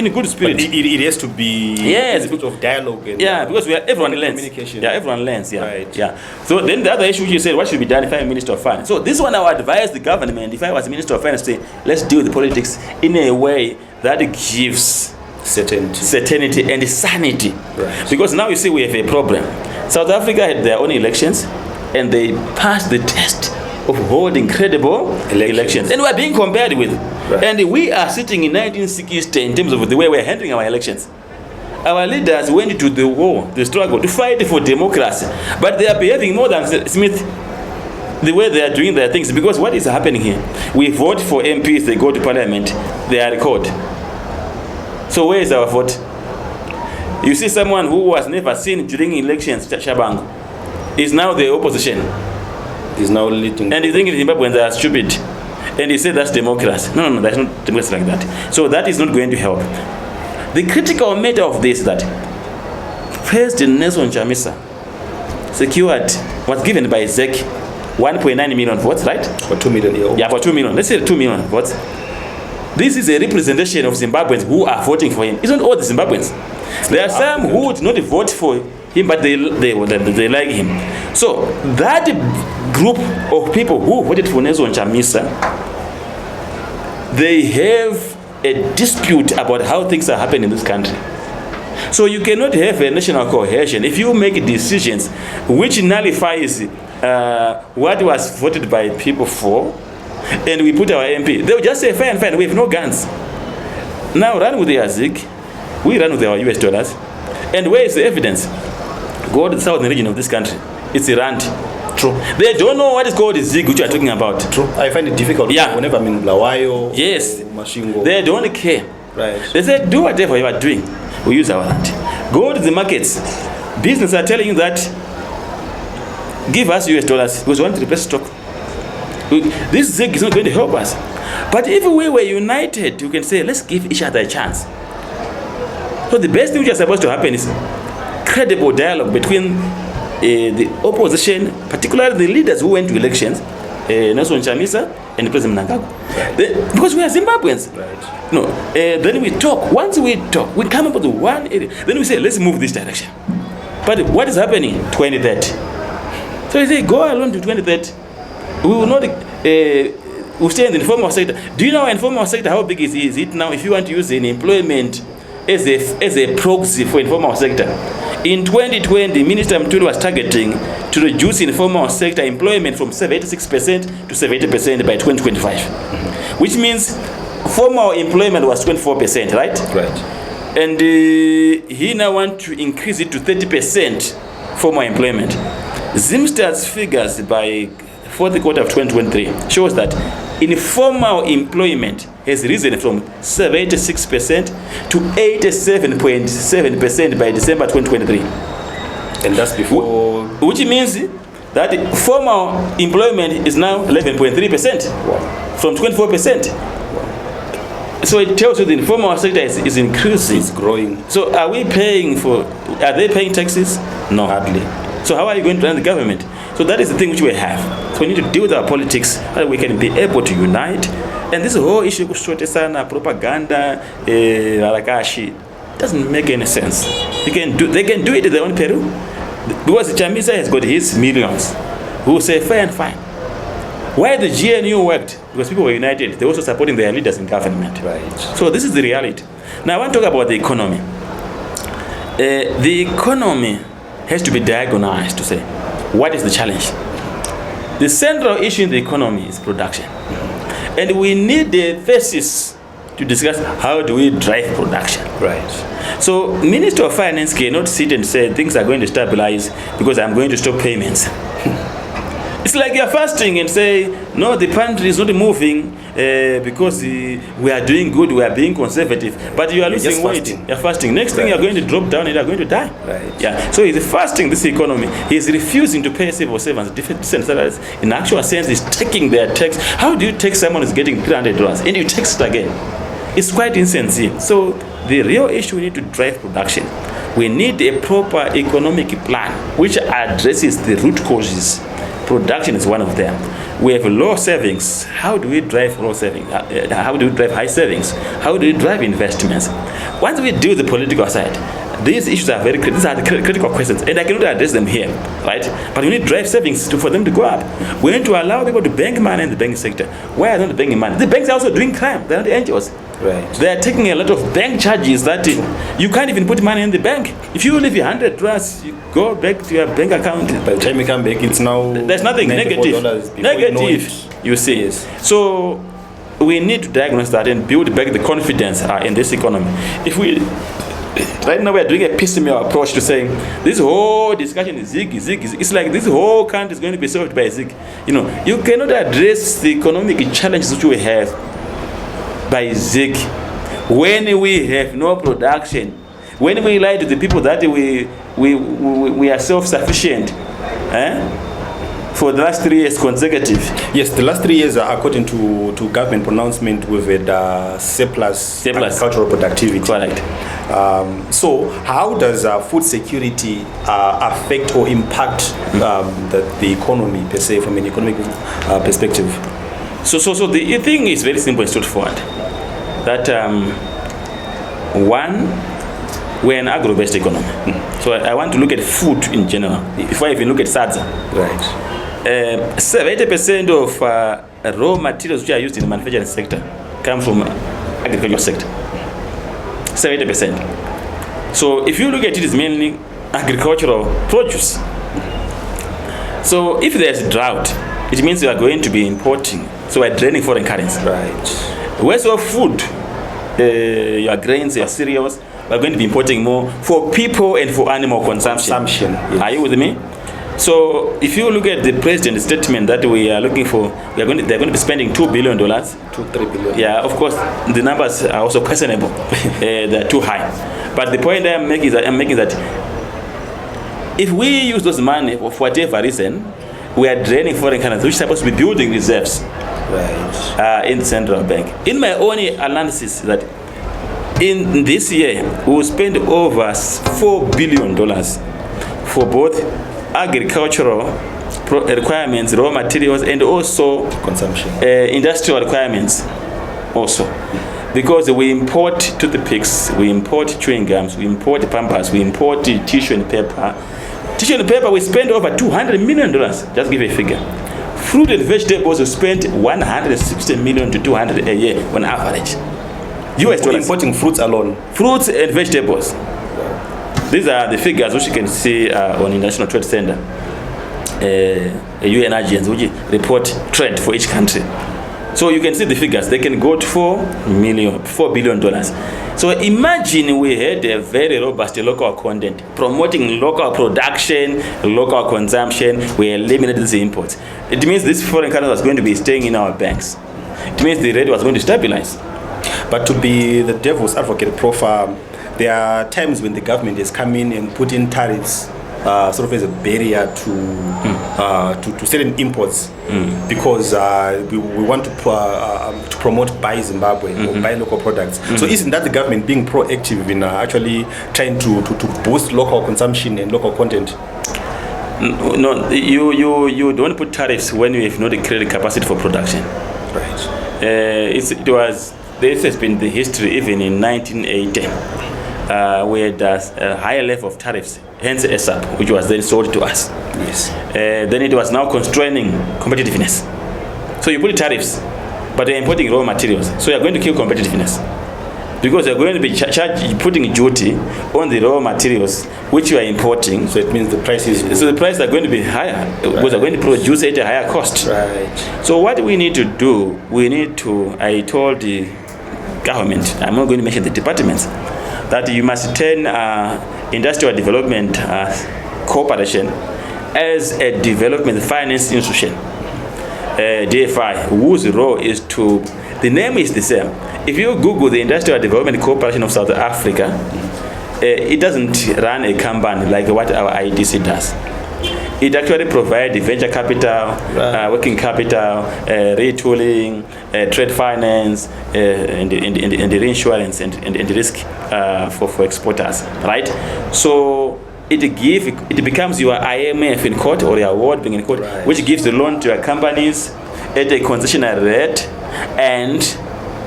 a good spirit. But it has to be a bit of dialogue. And because everyone learns. Communication. Yeah, everyone learns. Yeah. Right. Yeah. So then the other issue you said, what should be done if I'm Minister of Finance? So this one I would advise the government, if I was Minister of Finance, say, let's deal with the politics in a way that gives certainty and sanity. Right. Because now you see we have a problem. South Africa had their own elections and they passed the test of holding credible elections. And we are being compared with. Right. And we are sitting in 1960 in terms of the way we are handling our elections. Our leaders went to the war, the struggle, to fight for democracy. But they are behaving more than Smith, the way they are doing their things. Because what is happening here? We vote for MPs, they go to parliament, they are recorded. So where is our vote? You see someone who was never seen during elections, Shabangu, is now the opposition. Is now leading. And you think Zimbabweans are stupid. And you say that's democracy. No, that's not democracy like that. So that is not going to help. The critical matter of this is that President Nelson Chamisa was given by ZEC 1.9 million votes, right? For 2 million. Yeah, for 2 million. Let's say 2 million votes. This is a representation of Zimbabweans who are voting for him. It's not all the Zimbabweans. There are some who would not vote for him, but they like him. So that group of people who voted for Nelson Chamisa, they have a dispute about how things are happening in this country. So you cannot have a national cohesion if you make decisions which nullifies what was voted by people for, and we put our MP. They will just say, fine, we have no guns. Now run with the AZIC, we run with our US dollars. And where is the evidence? Go to the southern region of this country. It's Iran. True. They don't know what is called the ZIG, which you are talking about. True. I find it difficult whenever I'm in Blawayo, yes, Mashingo. They don't care. Right. They say, do whatever you are doing. We use our land. Go to the markets. Business are telling you that give us US dollars because we want to replace stock. This ZIG is not going to help us. But if we were united, you can say, let's give each other a chance. So the best thing which is supposed to happen is credible dialogue between the opposition, particularly the leaders who went to elections, Nelson Chamisa and President Mnangagwa. Right. Because we are Zimbabweans. Right. No, then we talk. Once we talk, we come up with one area. Then we say, let's move this direction. But what is happening? 2030. So you say, go along to 2030. We will not we'll stay in the informal sector. Do you know informal sector, how big is it now? If you want to use an employment as a proxy for informal sector. In 2020, Minister Mtuli was targeting to reduce informal sector employment from 76% to 70% by 2025. Mm-hmm. Which means formal employment was 24%, right? Right. And he now wants to increase it to 30% formal employment. Zimstad's figures by fourth quarter of 2023 shows that informal employment has risen from 76% to 87.7% by December 2023. And that's before... Which means that formal employment is now 11.3%. Wow. From 24%. So it tells you the informal sector is increasing. It's growing. So are they paying taxes? No. Hardly. So how are you going to run the government? So that is the thing which we have. So we need to deal with our politics, that we can be able to unite. And this whole issue of sana, propaganda, Rarakashi, doesn't make any sense. They can do it in their own Peru. Because Chamisa has got his millions who say fair and fine. Why the GNU worked? Because people were united. They were also supporting their leaders in government. Right. So this is the reality. Now I want to talk about the economy. The economy has to be diagnosed to say, what is the challenge? The central issue in the economy is production. And we need a thesis to discuss how do we drive production. Right. So Minister of Finance cannot sit and say things are going to stabilize because I'm going to stop payments. It's like you're fasting and say, no, the country is not moving because we are doing good, we are being conservative, but you are losing weight. You're fasting. Next thing, you're going to drop down and you're going to die. Right. Yeah. So he's fasting this economy. He's refusing to pay civil servants different salaries. In actual sense, he's taking their tax. How do you take someone who's getting $300 and you tax it again? It's quite insincere. So the real issue, we need to drive production. We need a proper economic plan which addresses the root causes. Production is one of them. We have low savings. How do we drive low savings? How do we drive high savings? How do we drive investments? Once we do the political side, these issues are very critical. These are the critical questions, and I cannot address them here, right? But we need to drive savings for them to go up. We need to allow people to bank money in the banking sector. Why are they not banking money? The banks are also doing crime. They're not the NGOs. Right. They are taking a lot of bank charges that you can't even put money in the bank. If you leave $100, you go back to your bank account. By the time you come back, it's now... There's nothing negative. Negative, you see. Yes. So we need to diagnose that and build back the confidence in this economy. If we... Right now we are doing a piecemeal approach to saying this whole discussion is zig. It's like this whole country is going to be solved by zig. You know, you cannot address the economic challenges which we have by zig when we have no production, when we lie to the people that we are self-sufficient for the last 3 years consecutive. Yes, the last 3 years, according to government pronouncement, we've had surplus agricultural productivity. Correct. So how does food security affect or impact the economy per se, from an economic perspective? So the thing is very simple and straightforward. That one, we're an agro-based economy. So I want to look at food in general before I even look at SADSA. Right. 70% of raw materials which are used in the manufacturing sector come from agricultural sector. 70%. So if you look at it, it's mainly agricultural produce. So if there's a drought, it means we are going to be importing. So we're draining foreign currency. Right. Where's your food? Your grains, your cereals, we're going to be importing more for people and for animal consumption. Yes. Are you with me? So if you look at the president's statement that we are looking for, they're going to be spending $2 billion. 2-3 billion. Yeah, of course, the numbers are also questionable. They're too high. But the point I'm making is that if we use those money for whatever reason, we are draining foreign currency, which is supposed to be building reserves. Right. In the central bank. In my own analysis, that in this year we will spend over $4 billion for both agricultural requirements, raw materials, and also consumption, industrial requirements also. Because we import toothpicks, we import chewing gums, we import pampers, we import tissue and paper. Tissue and paper, we spend over $200 million. Just give a figure. Fruit and vegetables, we spend $160 million to $200 a year on average. US dollars. Importing fruits alone. Fruits and vegetables. These are the figures which you can see on the International Trade Center, UN agents which report trade for each country. So you can see the figures. They can go to $4 billion. So imagine we had a very robust local content, promoting local production, local consumption. We eliminated the imports. It means this foreign currency was going to be staying in our banks. It means the rate was going to stabilize. But to be the devil's advocate, Prof, there are times when the government has come in and put in tariffs sort of as a barrier to certain imports because we want to promote buy Zimbabwe or buy local products. So isn't that the government being proactive in actually trying to boost local consumption and local content? No, you don't put tariffs when you have not a credit capacity for production. Right. This has been the history even in 1980. We had a higher level of tariffs, hence ESAP, which was then sold to us. Yes. Then it was now constraining competitiveness. So you put tariffs, but they're importing raw materials. So you're going to kill competitiveness. Because you're going to be putting duty on the raw materials which you are importing. So it means the prices... So the prices are going to be higher because they're going to produce at a higher cost. Right. So what we need to do, I told the government, I'm not going to mention the departments, that you must turn industrial development corporation as a development finance institution, DFI, whose role is to, the name is the same. If you Google the Industrial Development Corporation of South Africa, it doesn't run a company like what our IDC does. It actually provides venture capital, working capital, retooling, trade finance, and the reinsurance and the risk for exporters, right? So it becomes your IMF in court or your World Bank in court, right, which gives the loan to your companies at a concessional rate, and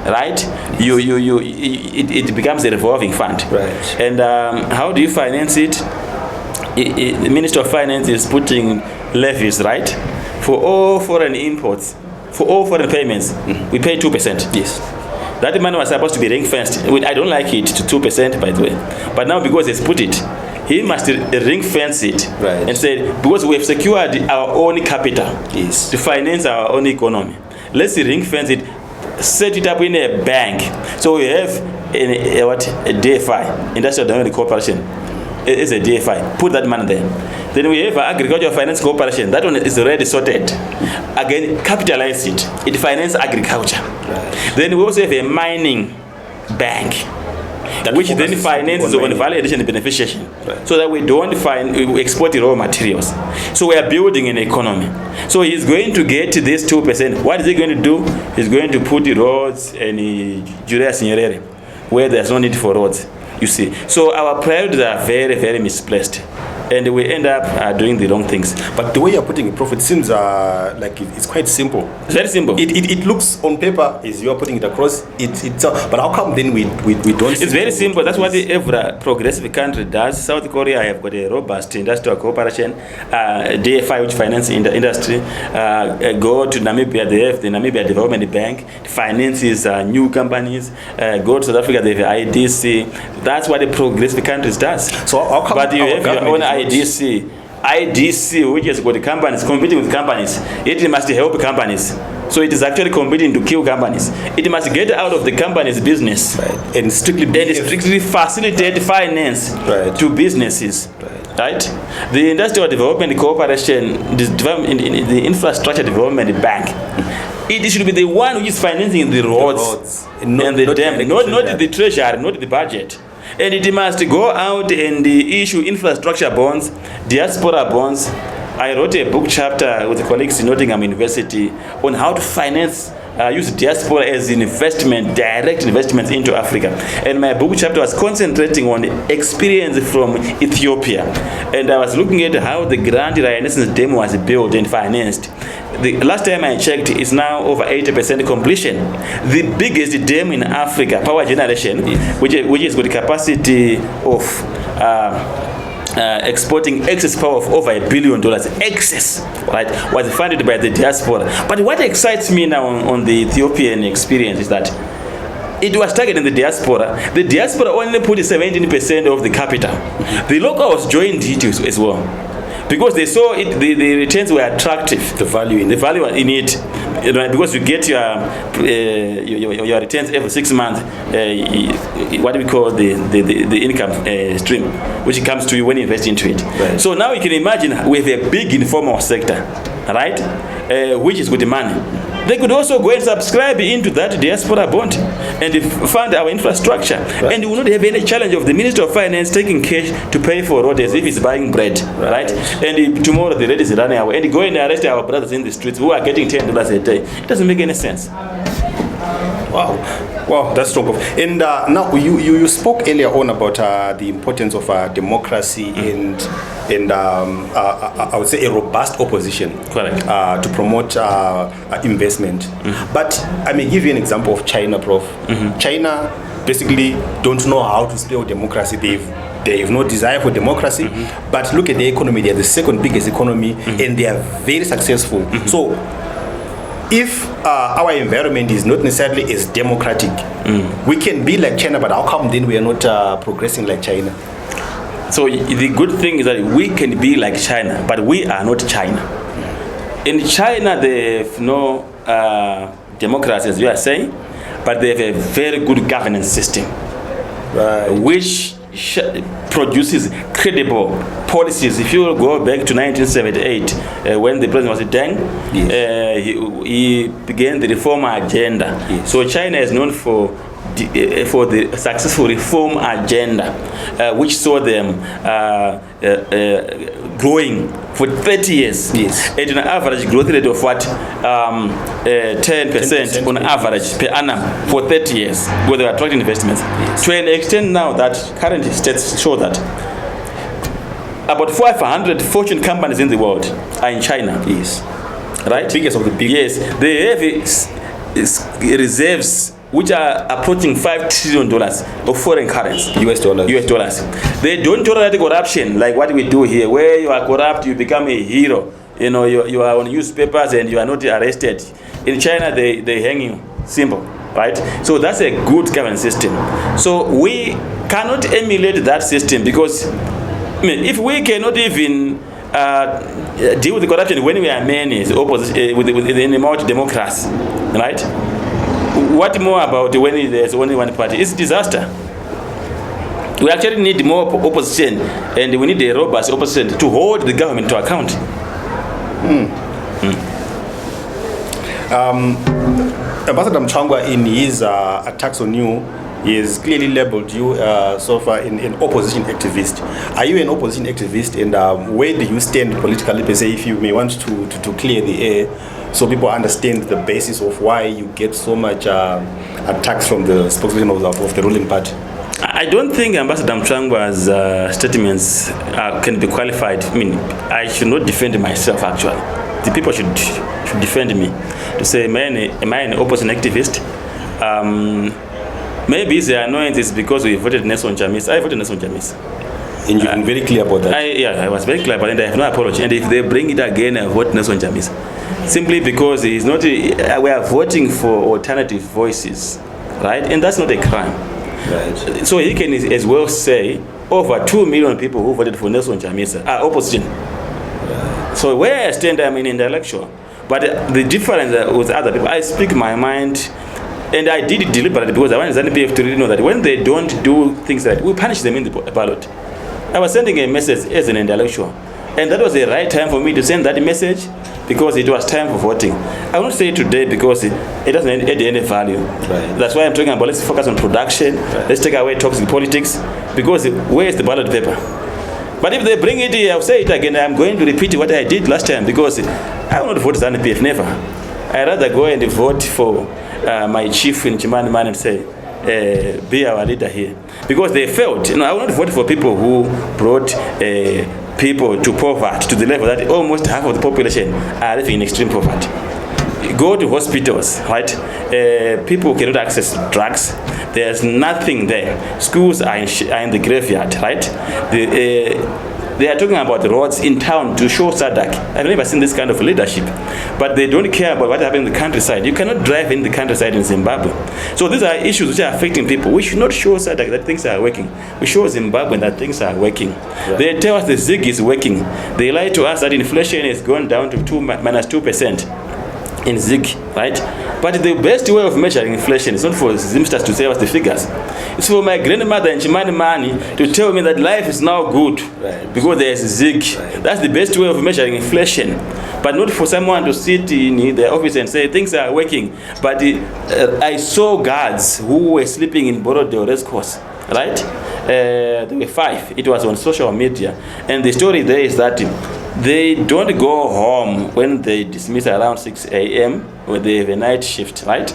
right, it becomes a revolving fund. Right. And how do you finance it? The Minister of Finance is putting levies, right, for all foreign imports, for all foreign payments. We pay 2%. Yes. That money was supposed to be ring-fenced. I don't like it to 2%, by the way. But now because he's put it, he must ring-fence it, right, and say, because we have secured our own capital, yes, to finance our own economy, let's ring-fence it, set it up in a bank. So we have a DFI, Industrial Development Corporation. It's a DFI. Put that money there. Then we have an Agricultural Finance Corporation. That one is already sorted. Again, capitalize it. It finances agriculture. Right. Then we also have a mining bank, which then finances on value addition and beneficiation, right, so that we export the raw materials. So we are building an economy. So he's going to get this 2%. What is he going to do? He's going to put the roads and Julius Nyerere where there's no need for roads. You see, so our priorities are very, very misplaced, and we end up doing the wrong things. But the way you're putting it, Prof, it seems like it's quite simple. It's very simple. It looks on paper as you're putting it across. But how come then we don't? It's very simple. That's what every progressive country does. South Korea have got a robust industrial cooperation, DFI, which finances industry. Go to Namibia, they have the Namibia Development Bank, finances new companies. Go to South Africa, they have IDC. That's what the progressive countries does. So how come? But you have your own IDC, which has got the companies competing with companies. It must help companies. So it is actually competing to kill companies. It must get out of the company's business, right, and strictly facilitate finance, right, to businesses. Right. The Industrial Development Corporation, the Infrastructure Development Bank, it should be the one which is financing the roads and the dam, not the treasury, not the budget. And it must go out and issue infrastructure bonds, diaspora bonds. I wrote a book chapter with colleagues in Nottingham University on how to finance, use diaspora as investment, direct investments into Africa. And my book chapter was concentrating on experience from Ethiopia. And I was looking at how the Grand Renaissance Dam was built and financed. The last time I checked, it's now over 80% completion. The biggest dam in Africa, power generation, which has got the capacity of exporting excess power of over $1 billion, excess, right, was funded by the diaspora. But what excites me now on the Ethiopian experience is that it was targeting the diaspora. The diaspora only put 17% of the capital. The locals joined it as well, because they saw it, the returns were attractive, the value in it. because you get your returns every 6 months, what we call the income stream, which comes to you when you invest into it. Right. So now you can imagine we have a big informal sector, right, which is with money. They could also go and subscribe into that diaspora bond and fund our infrastructure. Right. And we will not have any challenge of the Minister of Finance taking cash to pay for roads if he's buying bread, right? And if tomorrow the rate is running away, and go and arrest our brothers in the streets who are getting $10 a day. It doesn't make any sense. Wow, that's strong. And now you spoke earlier on about the importance of democracy and I would say a robust opposition. Correct. To promote investment. Mm-hmm. But I may give you an example of China, Prof. Mm-hmm. China basically don't know how to spell democracy. They have no desire for democracy. Mm-hmm. But look at the economy. They are the second biggest economy, mm-hmm. and they are very successful. Mm-hmm. So if our environment is not necessarily as democratic, we can be like China, but how come then we are not progressing like China? So the good thing is that we can be like China, but we are not China. In China, they have no democracy, as you are saying, but they have a very good governance system, right, which produces credible policies. If you go back to 1978, when the president was Deng, yes. He began the reform agenda. Yes. So China is known for the successful reform agenda, which saw them growing for 30 years, yes. At an average growth rate of 10% on average per annum for 30 years, where they were attracting investments. Yes. To an extent now that current stats show that about 500 fortune companies in the world are in China. Yes. Right? The biggest of the big. Yes. They have reserves which are approaching $5 trillion of foreign currency. US dollars. They don't tolerate corruption like what we do here, where you are corrupt, you become a hero. You know, you are on newspapers and you are not arrested. In China, they hang you. Simple, right? So that's a good governance system. So we cannot emulate that system because, I mean, if we cannot even deal with the corruption when we are many within a multi-democracy, right? What more about when there's only one party? It's a disaster. We actually need more opposition, and we need a robust opposition to hold the government to account. Ambassador Mnangagwa, in his attacks on you, he has clearly labeled you so far an opposition activist. Are you an opposition activist, and where do you stand politically, per se, if you may want to clear the air so people understand the basis of why you get so much attacks from the spokesperson of the ruling party? I don't think Ambassador Mnangagwa's statements can be qualified. I mean, I should not defend myself, actually. The people should defend me to say, am I an opposition activist? Maybe the annoyance is because we voted Nelson Chamisa. I voted Nelson Chamisa. And you've been very clear about that? I was very clear about it, and I have no apology. And if they bring it again, I vote Nelson Chamisa. Simply because he's not. We are voting for alternative voices, right? And that's not a crime. Right. So he can as well say over 2 million people who voted for Nelson Chamisa are opposition. Right. So where I stand, I'm an intellectual. But the difference with other people, I speak my mind, and I did it deliberately because I want ZANU-PF to really know that when they don't do things right, we punish them in the ballot. I was sending a message as an intellectual, and that was the right time for me to send that message because it was time for voting. I won't say it today because it doesn't add any value. Right. That's why I'm talking about let's focus on production, right. Let's take away toxic politics, because where is the ballot paper? But if they bring it here, I'll say it again. I'm going to repeat what I did last time because I will not vote ZANU-PF, never. I'd rather go and vote for my chief in Chimani and say, be our leader here. Because they failed. I will not vote for people who brought people to poverty to the level that almost half of the population are living in extreme poverty. Go to hospitals, right? People cannot access drugs. There's nothing there. Schools are in the graveyard, right? They are talking about the roads in town to show Sadak. I've never seen this kind of leadership. But they don't care about what happens in the countryside. You cannot drive in the countryside in Zimbabwe. So these are issues which are affecting people. We should not show Sadak that things are working. We show Zimbabwe that things are working. Yeah. They tell us the ZIG is working. They lie to us that inflation has gone down to minus 2%. in zig, right? But the best way of measuring inflation is not for Zimsters to say us the figures. It's for my grandmother and Chimani Mani to tell me that life is now good because there is zig. That's the best way of measuring inflation. But not for someone to sit in the office and say things are working. But I saw guards who were sleeping in Borodale race course, right? There were 5. It was on social media. And the story there is that they don't go home when they dismiss around 6 a.m. when they have a night shift, right?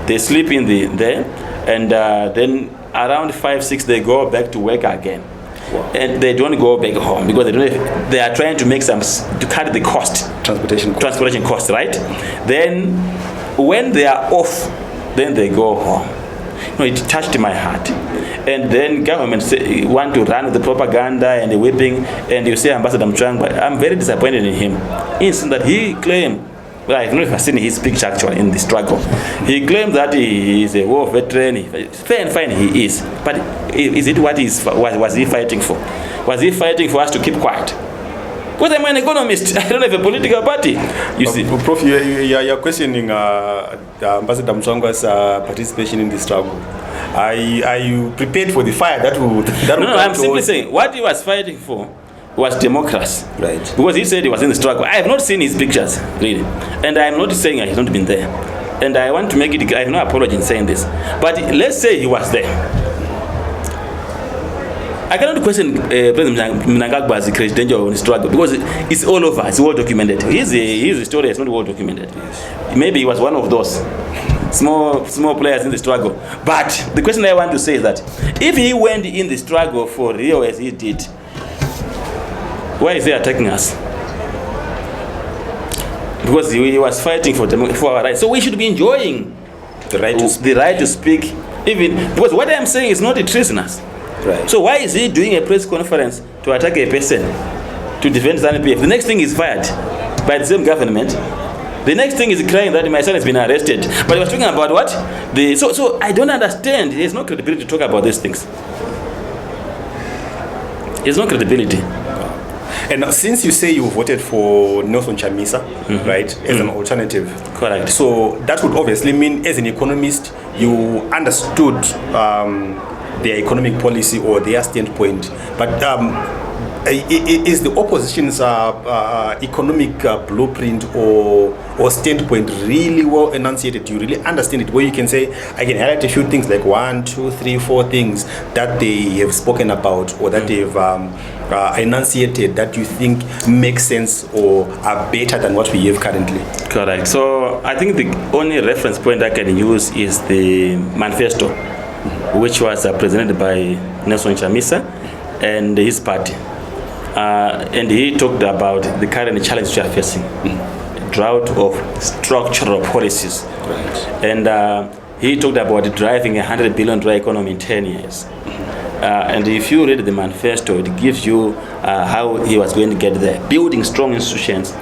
They sleep in there, and then around 5, 6 they go back to work again. Wow. And they don't go back home because they are trying to make to cut the cost. Transportation cost, right? Then when they are off, then they go home. It touched my heart. And then government want to run the propaganda and the whipping, and you say Ambassador Mnangagwa. I'm very disappointed in him. In that he claimed, well, I've never seen his picture actually in the struggle. He claimed that he is a war veteran. Fair and fine, he is. But is it what was he fighting for? Was he fighting for us to keep quiet? Because I'm an economist. I don't have a political party. You see, Prof, you're questioning Ambassador Mnangagwa's participation in the struggle. Are you prepared for the fire that will? No, I'm simply saying what he was fighting for was democracy. Right. Because he said he was in the struggle. I have not seen his pictures, really. And I am not saying he's not been there. And I want to make it, I have no apology in saying this. But let's say he was there. I cannot question President Mnangagwa's credential struggle because it's all over, it's well documented. His story is not well documented. Yes. Maybe he was one of those small players in the struggle. But the question I want to say is that if he went in the struggle for real as he did, why is he attacking us? Because he was fighting for our rights. So we should be enjoying the right to speak, even because what I'm saying is not a treasonous. Right. So why is he doing a press conference to attack a person to defend ZANU-PF? The next thing is fired by the same government. The next thing is crying that my son has been arrested. But he was talking about what? So I don't understand. There's no credibility to talk about these things. There's no credibility. And since you say you voted for Nelson Chamisa, right, as an alternative. Correct. So that would obviously mean, as an economist, you understood their economic policy or their standpoint. But is the opposition's economic blueprint or standpoint really well enunciated? Do you really understand it? Where you can say, I can highlight a few things like 1, 2, 3, 4 things that they have spoken about or that they've enunciated that you think make sense or are better than what we have currently? Correct. So I think the only reference point I can use is the manifesto, which was presented by Nelson Chamisa and his party. And he talked about the current challenge we are facing, drought of structural policies. Right. And he talked about driving a $100 billion economy in 10 years. And if you read the manifesto, it gives you how he was going to get there. Building strong institutions,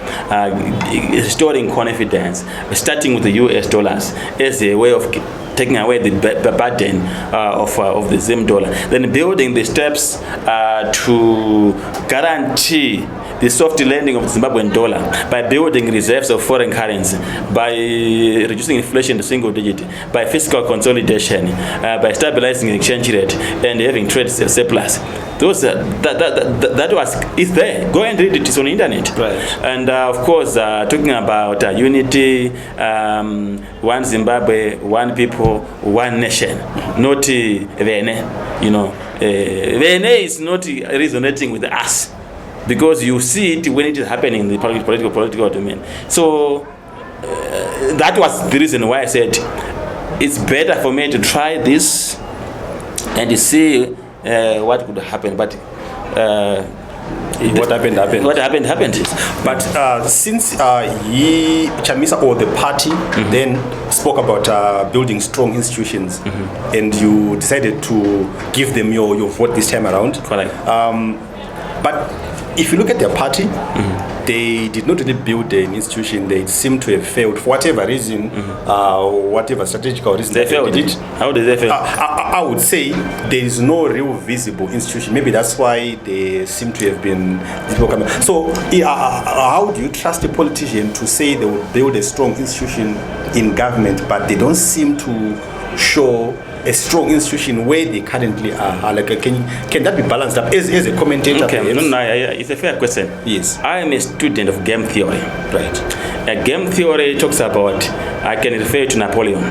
restoring confidence, starting with the US dollars as a way of taking away the burden of the Zim dollar. Then building the steps to guarantee the soft landing of the Zimbabwean dollar by building reserves of foreign currency, by reducing inflation to single digit, by fiscal consolidation, by stabilizing the exchange rate and having trade surplus. Those that was is there. Go and read it. It's on the internet. Right. And of course, talking about unity, one Zimbabwe, one people, one nation. Not VNA. You know, VNA is not resonating with us because you see it when it is happening in the political domain. So that was the reason why I said it's better for me to try this and see what could happen, but what happened. What happened. But since Chamisa or the party then spoke about building strong institutions, and you decided to give them your vote this time around. Correct. But if you look at their party, they did not really build an institution. They seem to have failed for whatever reason, whatever strategical reason. They failed. Did it. How did they fail? I would say there is no real visible institution. Maybe that's why they seem to have been. So, how do you trust a politician to say they will build a strong institution in government, but they don't seem to show a strong institution where they currently are? Like, can that be balanced up as a commentator? Okay, it's a fair question. Yes. I am a student of game theory. Right. Game theory talks about, I can refer to Napoleon.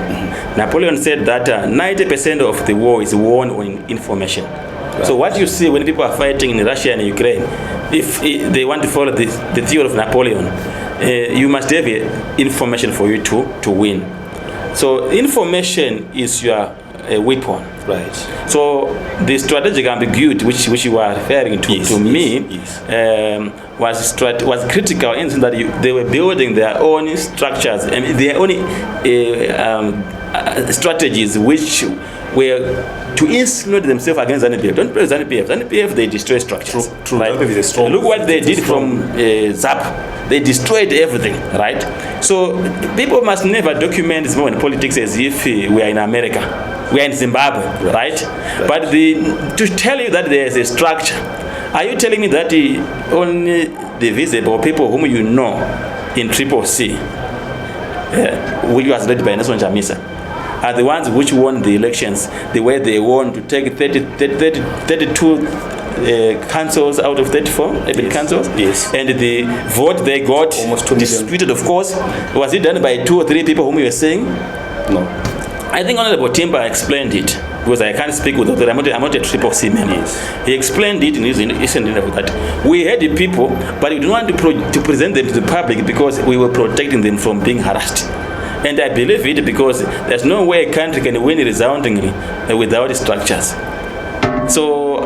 Napoleon said that 90% of the war is won on information. Right. So what you see when people are fighting in Russia and Ukraine, if they want to follow the theory of Napoleon, you must have information for you to win. So information is your weapon. Right. So the strategic ambiguity which you are referring to, was critical in that they were building their own structures and their own strategies which were to insinuate themselves against ZANU-PF. Don't play ZANU-PF. ZANU-PF, they destroy structures. True. Right? Look what they did from ZAP. They destroyed everything, right? So people must never document this moment in politics as if we are in America. We are in Zimbabwe, right? But to tell you that there is a structure, are you telling me that only the visible people whom you know in Triple C, which was led by Nelson Chamisa, are the ones which won the elections the way they won to take 32 councils out of 34 councils? Yes. And the vote they got, almost 2 million. disputed, of course. Was it done by 2 or 3 people whom you were saying? No. I think Honorable Timber explained it, because I can't speak with authority. I'm not a Triple C member. Yes. He explained it in his interview that we had the people, but we don't want to present them to the public because we were protecting them from being harassed. And I believe it because there's no way a country can win resoundingly without structures. So,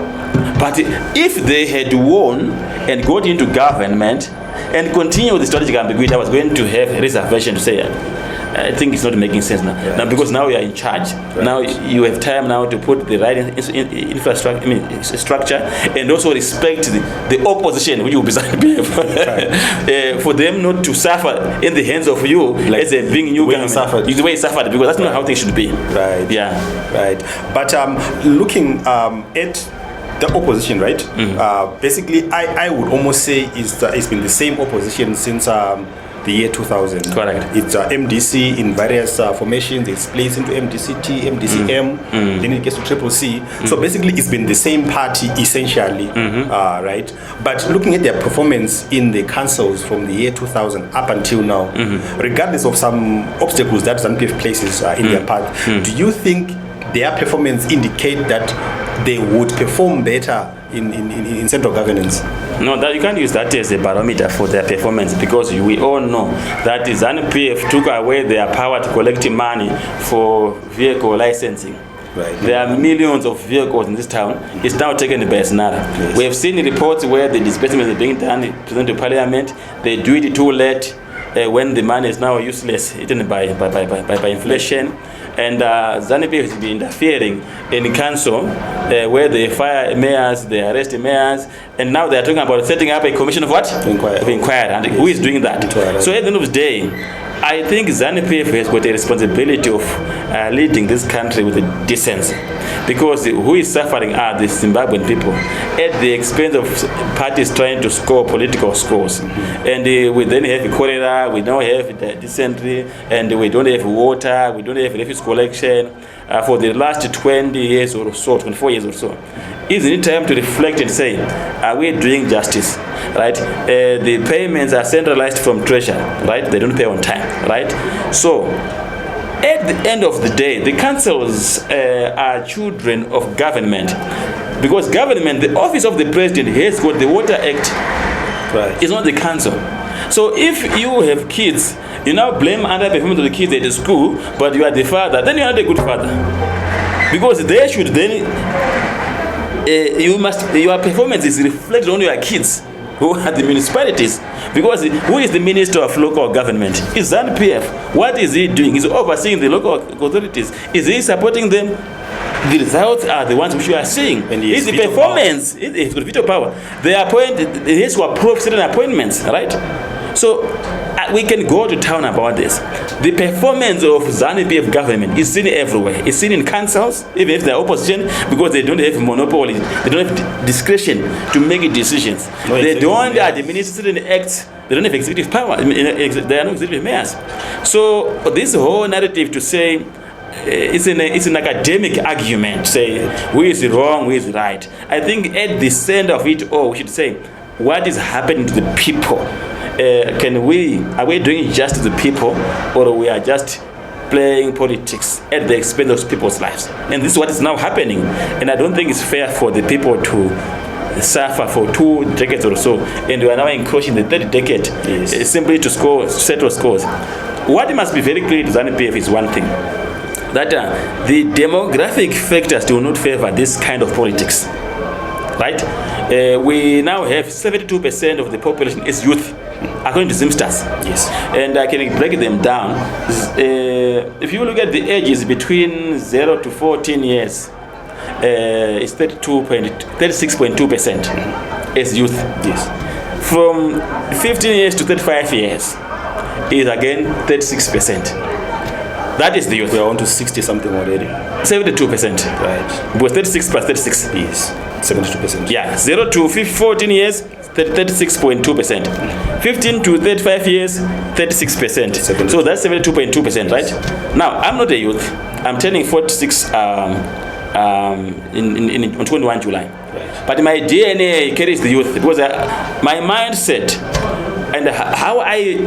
but if they had won and got into government and continue with the strategic ambiguity, I was going to have a reservation to say, I think it's not making sense now. Right. Now because now you are in charge. Right. Now you have time now to put the right infrastructure, structure, and also respect the opposition, which will be right. For them not to suffer in the hands of you, like as a being new government. The way it suffered, because that's not how things should be. Right. Yeah. Right. But looking at the opposition, right? Basically, I would almost say it's been the same opposition since the year 2000. Correct. It's MDC in various formations. It splits into MDC-T, MDC-M, then it gets to Triple C. So basically, it's been the same party essentially, right? But looking at their performance in the councils from the year 2000 up until now, regardless of some obstacles that ZANU-PF places in their path, do you think their performance indicate that they would perform better in central governance? No, that you can't use that as a barometer for their performance, because we all know that ZANU-PF took away their power to collect money for vehicle licensing. Right. There are millions of vehicles in this town. It's now taken by Senara. Yes. We have seen reports where the disbursements are being done, presented to Parliament. They do it too late when the money is now useless, eaten by inflation. And ZANU-PF has been interfering in council where they fire mayors, they arrest mayors, and now they are talking about setting up a commission of what? Inquiry. And who is doing that? So at the end of the day, I think ZANU-PF has got a responsibility of leading this country with decency, because who is suffering are the Zimbabwean people at the expense of parties trying to score political scores. And we then have cholera, we now have dysentery, and we don't have water, we don't have refuse collection for the last 20 years or so, 24 years or so. Isn't it time to reflect and say, are we doing justice? Right? The payments are centralized from treasury, right? They don't pay on time, right? So, at the end of the day, the councils are children of government, because government, the office of the president, has got the Water Act. Right. It's not the council. So if you have kids, you now blame underperformance of the kids at the school, but you are the father, then you are not a good father, because they should then your performance is reflected on your kids who are the municipalities, because who is the minister of local government? Is ZANU-PF. What is he doing? He's overseeing the local authorities. Is he supporting them? the results are the ones which you are seeing. And it's the performance. It's got veto power. They appoint, these who approve certain appointments, right? So we can go to town about this. The performance of ZANU-PF government is seen everywhere. It's seen in councils, even if they're opposition, because they don't have monopoly, they don't have discretion to make decisions. No, they don't administer certain acts. They don't have executive power. I mean, they are not executive mayors. So this whole narrative to say it's an academic argument, say who is wrong, who is right. I think at the center of it all, we should say what is happening to the people. Are we doing just to the people, or we are just playing politics at the expense of people's lives? And this is what is now happening. And I don't think it's fair for the people to suffer for 2 decades or so, and we are now encroaching the third decade, simply to settle scores. What must be very clear to ZANU-PF is one thing, that the demographic factors do not favor this kind of politics, right? We now have 72% of the population is youth, according to Zimsters. Yes. And I can break them down. If you look at the ages between 0 to 14 years, it's 36.2% as youth. Yes. From 15 years to 35 years is again 36%. That is the youth. We are on to 60 something already. 72%. Right. Because 36 plus 36. Yes. 72%. Yeah. 0 to 14 years, 36.2%. 15 to 35 years, 36%. So that's 72.2%, right? Now, I'm not a youth. I'm turning 46 on 21 July. Right. But my DNA carries the youth. Because my mindset and how I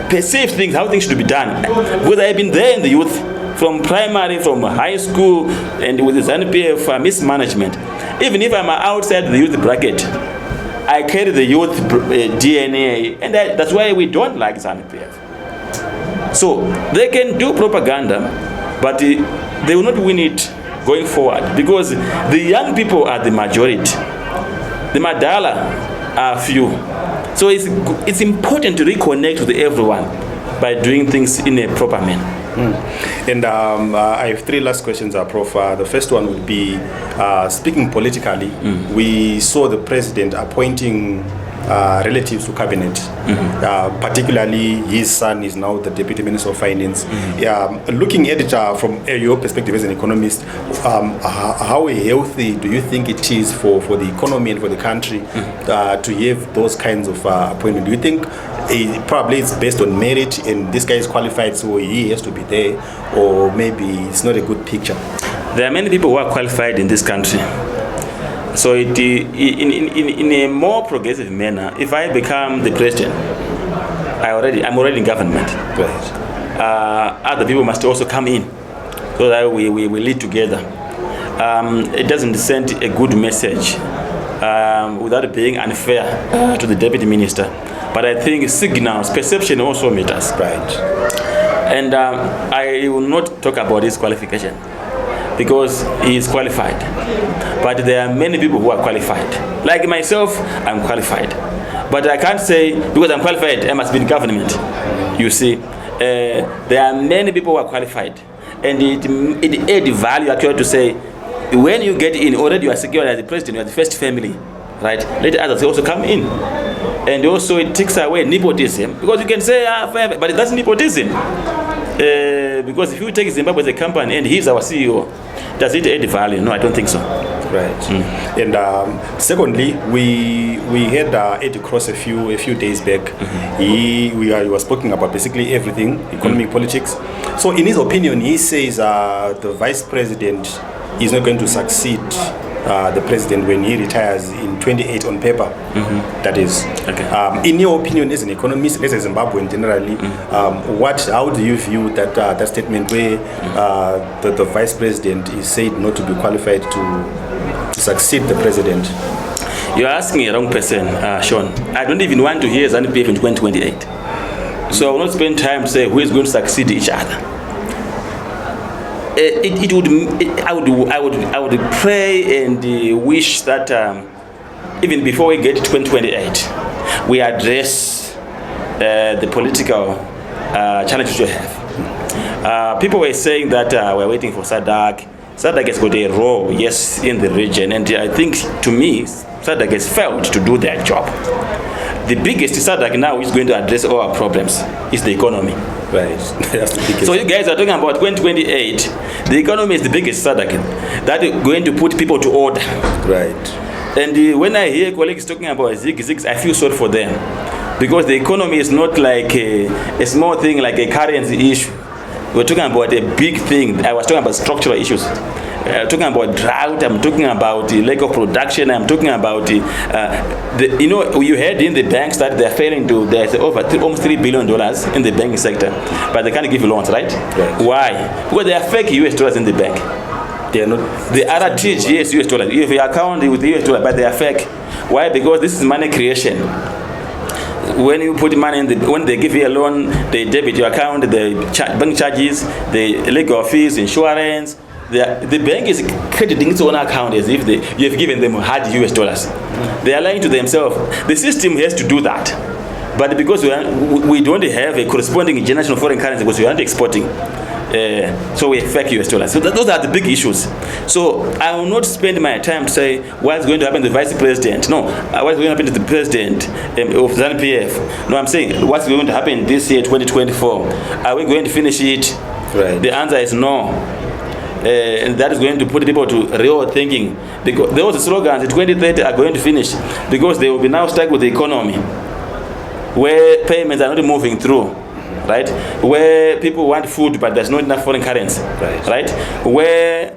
perceive things, how things should be done. Because I've been there in the youth, from primary, from high school, and with the ZANU-PF mismanagement. Even if I'm outside the youth bracket, I carry the youth DNA, and that's why we don't like ZANU-PF. So they can do propaganda, but they will not win it going forward, because the young people are the majority. The Madala are few. So it's important to reconnect with everyone by doing things in a proper manner. And I have 3 last questions, Prof. The first one would be, speaking politically, we saw the president appointing relatives to cabinet. Particularly, his son is now the Deputy Minister of Finance. Looking at it from your perspective as an economist, how healthy do you think it is for the economy and for the country to have those kinds of appointments? Do you think probably it's based on merit and this guy is qualified so he has to be there, or maybe it's not a good picture? There are many people who are qualified in this country. So in a more progressive manner, if I become the president, I'm already in government. Right. Other people must also come in so that we lead together. It doesn't send a good message without being unfair to the deputy minister. But I think signals, perception also matters. Right. And I will not talk about his qualification, because he is qualified. But there are many people who are qualified. Like myself, I'm qualified. But I can't say, because I'm qualified, I must be in government. You see, there are many people who are qualified. And it adds value actually to say, when you get in, already you are secured as the president, you are the first family, right? Let others also come in. And also it takes away nepotism. Because you can say, but that's nepotism. Because if you take Zimbabwe as a company and he's our CEO, does it add value? No, I don't think so. Right. And secondly, we had Eddie Cross a few days back. He was speaking about basically everything, economic politics. So in his opinion, he says the vice president is not going to succeed the president when he retires in 28 on paper. That is. Okay. In your opinion, as an economist, as a Zimbabwean generally, how do you view that statement where the vice president is said not to be qualified to succeed the president? You're asking a wrong person, Sean. I don't even want to hear ZANU-PF in 2028. So I will not spend time to say who is going to succeed each other. I would pray and wish that even before we get to 2028, we address the political challenges we have. People were saying that we're waiting for SADC, SADC has got a role, yes, in the region, and I think, to me, SADC has failed to do their job. The biggest SADC now is going to address all our problems is the economy. Right. So you guys are talking about 2028. The economy is the biggest SADC that is going to put people to order. Right. And when I hear colleagues talking about zig-zags, I feel sorry for them, because the economy is not like a small thing, like a currency issue. We're talking about a big thing. I was talking about structural issues. I'm talking about drought. I'm talking about the lack of production. I'm talking about you heard in the banks that they're failing to. There's almost $3 billion in the banking sector, but they can't give you loans, right? Why? Because there are fake US dollars in the bank. They are not. The RTGS US dollars. You have your account with the US dollar, but they are fake. Why? Because this is money creation. When you put money when they give you a loan, they debit your account, the bank charges, the legal fees, insurance. The bank is crediting its own account as if you have given them hard US dollars. They are lying to themselves. The system has to do that. But because we don't have a corresponding international foreign currency, because we aren't exporting, so we have fake US dollars. So those are the big issues. So I will not spend my time to say what's going to happen to the vice president. No, what's going to happen to the president of ZANU-PF. No, I'm saying what's going to happen this year, 2024. Are we going to finish it? Right. The answer is no. And that is going to put people to real thinking. Because those slogans in 2030 are going to finish, because they will be now stuck with the economy, where payments are not moving through, right? Where people want food, but there's not enough foreign currency, right? Where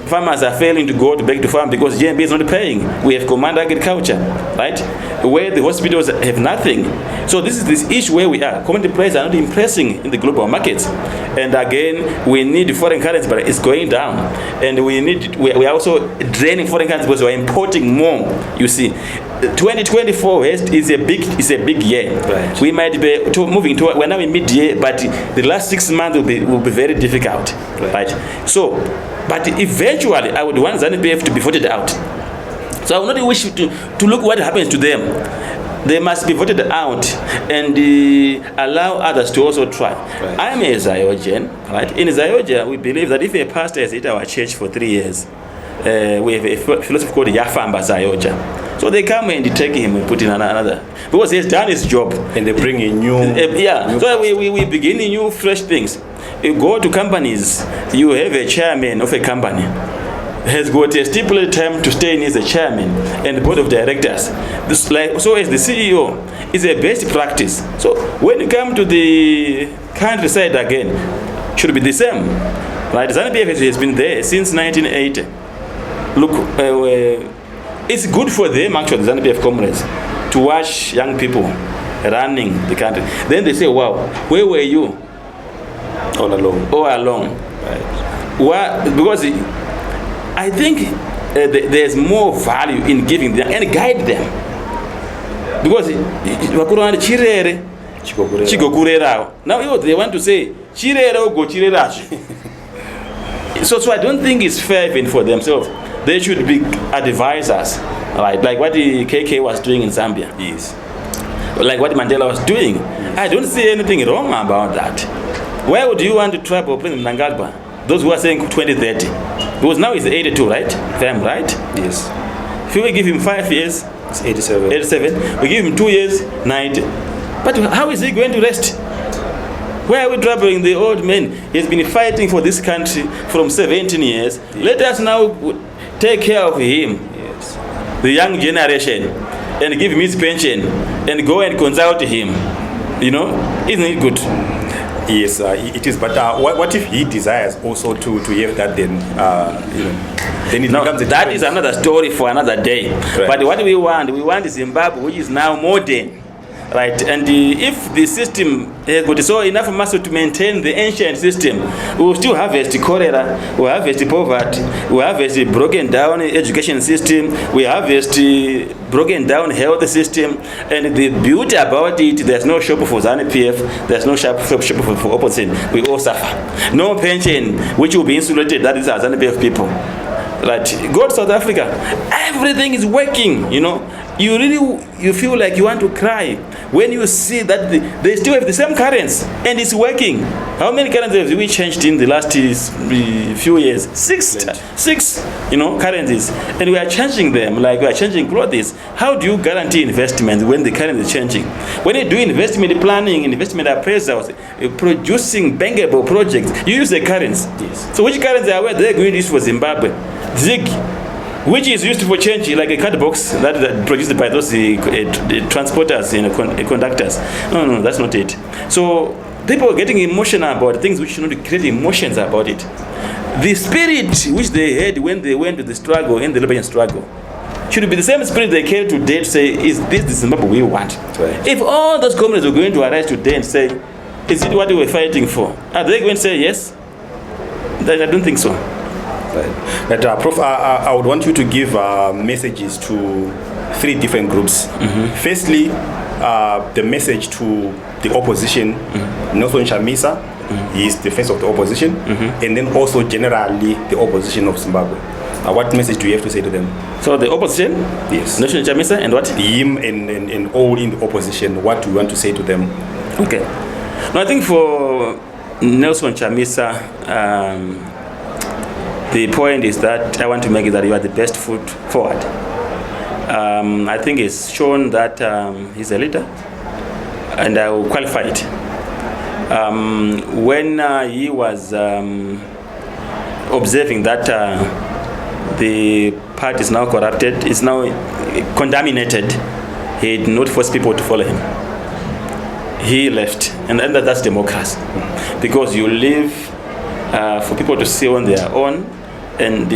farmers are failing to go back to farm because GMB is not paying. We have command agriculture, right? Where the hospitals have nothing. So this is this issue where we are. Commodity prices are not impressing in the global markets. And again, we need foreign currency, but it's going down. And we are also draining foreign currency because we are importing more, you see. 2024 is a big year. Right. We might be moving to, we're now in mid-year, but the last 6 months will be very difficult, right? So, but eventually, I would want ZANU-PF to be voted out. So I would not wish to look what happens to them. They must be voted out and allow others to also try. Right. I'm a Ziogen, right? In Zioja, we believe that if a pastor has hit our church for 3 years, we have a philosophy called Yafamba Zioja. So they come and take him and put in another, because he has done his job. And they bring in new... So we begin new fresh things. You go to companies, you have a chairman of a company, has got a stipulated time to stay in as a chairman and the board of directors. So as the CEO, is a best practice. So when you come to the countryside again, should be the same. Right? ZANU-PF has been there since 1980. Look, it's good for them, actually, the ZANU-PF comrades, to watch young people running the country. Then they say, wow, where were you? All along. Right. Because I think there's more value in giving them and guide them. Because now they want to say, go so I don't think it's fair even for themselves. They should be advisors, right? Like what the KK was doing in Zambia. Yes. Like what Mandela was doing. Yes. I don't see anything wrong about that. Why would you want to trouble President Mnangagwa? Those who are saying 2030. Because now he's 82, right? If I'm right? Yes. If we give him 5 years, it's 87. 87. We give him 2 years, 90. But how is he going to rest? Why are we troubling the old man? He's been fighting for this country from 17 years. Yes. Let us now take care of him, yes, the young generation, and give him his pension and go and consult him. You know, isn't it good? Yes, it is. But what if he desires also to have that? Then then it becomes a that is another story for another day. Right. But what we want Zimbabwe, which is now modern. Right, and if the system has got so enough muscle to maintain the ancient system, we will still harvest cholera, we will harvest poverty, we will harvest broken down education system, we harvest broken down health system, and the beauty about it, there's no shop for ZANU-PF, there's no shop for opposition. We all suffer. No pension, which will be insulated. That is our ZANU-PF people. Right, go to South Africa, everything is working, you know. you feel like you want to cry when you see that they still have the same currency and it's working. How many currencies have we changed in the last few years? Six, currencies, and we are changing them like we are changing clothes. How do you guarantee investment when the currency is changing? When you do investment planning, investment appraisals, producing bankable projects, you use the currency. Yes. So which currency are they going to use for Zimbabwe? ZiG, which is used for change, like a card box that produced by those transporters and conductors. No, that's not it. So people are getting emotional about things which should not create emotions about it. The spirit which they had when they went to the struggle, in the Liberian struggle, should be the same spirit they carry today to say, is this the Zimbabwe we want? Right. If all those comrades were going to arise today and say, is it what we were fighting for? Are they going to say yes? I don't think so. Right. But Prof, I would want you to give messages to 3 different groups. Firstly, the message to the opposition, Nelson Chamisa, he is the face of the opposition, and then also generally the opposition of Zimbabwe. What message do you have to say to them? So the opposition? Yes. Nelson Chamisa and what? Him and all in the opposition, what do you want to say to them? Okay. Now I think for Nelson Chamisa, the point is that I want to make is that you are the best foot forward. I think it's shown that he's a leader, and I will qualify it. When he was observing that the party is now corrupted, is now contaminated, he did not force people to follow him. He left, and that's democracy, because you live for people to see on their own, and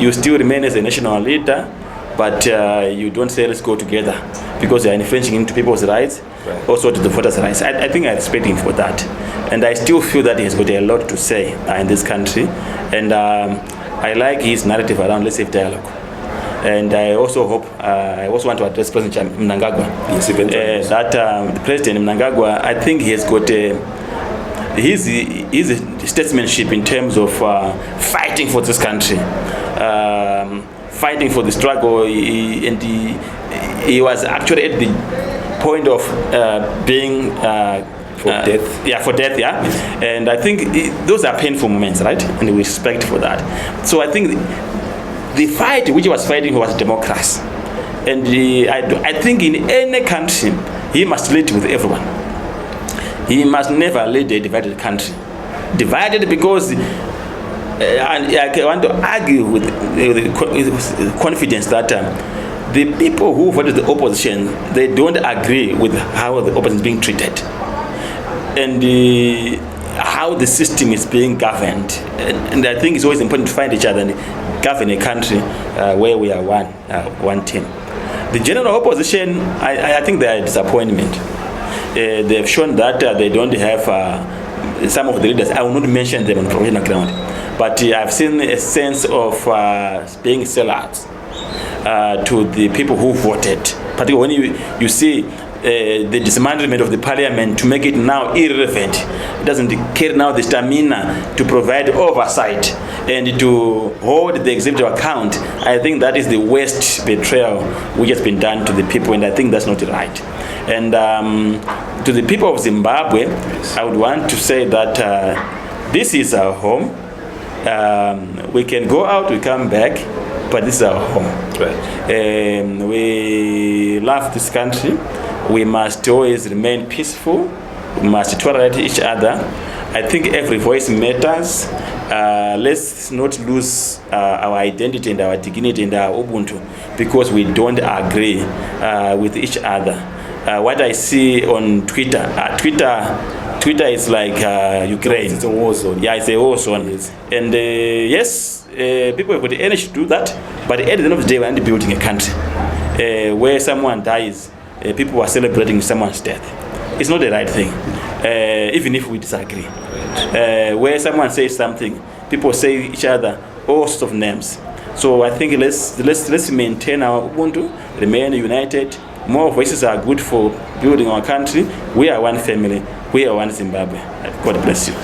you still remain as a national leader, but you don't say let's go together, because you are infringing into people's rights, right, also to the voters' rights. I think I respect him for that, and I still feel that he has got a lot to say in this country, and I like his narrative around let's have dialogue. And I also hope, I also want to address President Mnangagwa. Yes, that the President Mnangagwa, I think he has got his statesmanship in terms of fighting for this country, fighting for the struggle, and he was actually at the point of being for death. Yeah, for death, yeah. And I think those are painful moments, right? And we respect for that. So I think the fight which he was fighting was democracy. And I think in any country, he must lead with everyone. He must never lead a divided country. Divided because, and I want to argue with confidence that the people who voted the opposition, they don't agree with how the opposition is being treated. And how the system is being governed. And I think it's always important to find each other and govern a country where we are one team. The general opposition, I think they are a disappointment. They've shown that they don't have some of the leaders. I will not mention them on professional ground, but I've seen a sense of being sellouts to the people who voted. Particularly when you see the dismantlement of the parliament to make it now irrelevant. It doesn't carry now the stamina to provide oversight and to hold the executive account. I think that is the worst betrayal which has been done to the people, and I think that's not right. And to the people of Zimbabwe, I would want to say that this is our home. We can go out, we come back, but this is our home. Right. We love this country. We must always remain peaceful. We must tolerate each other. I think every voice matters. Let's not lose our identity and our dignity and our Ubuntu because we don't agree with each other. What I see on Twitter, Twitter is like Ukraine. It's a war zone. Yeah, it's a war zone. Yes. And yes, people have got the energy to do that, but at the end of the day, we're building a country where someone dies. People are celebrating someone's death. It's not the right thing, even if we disagree. Where someone says something, people say each other all sorts of names. So I think let's maintain our Ubuntu, remain united. More voices are good for building our country. We are one family. We are one Zimbabwe. God bless you.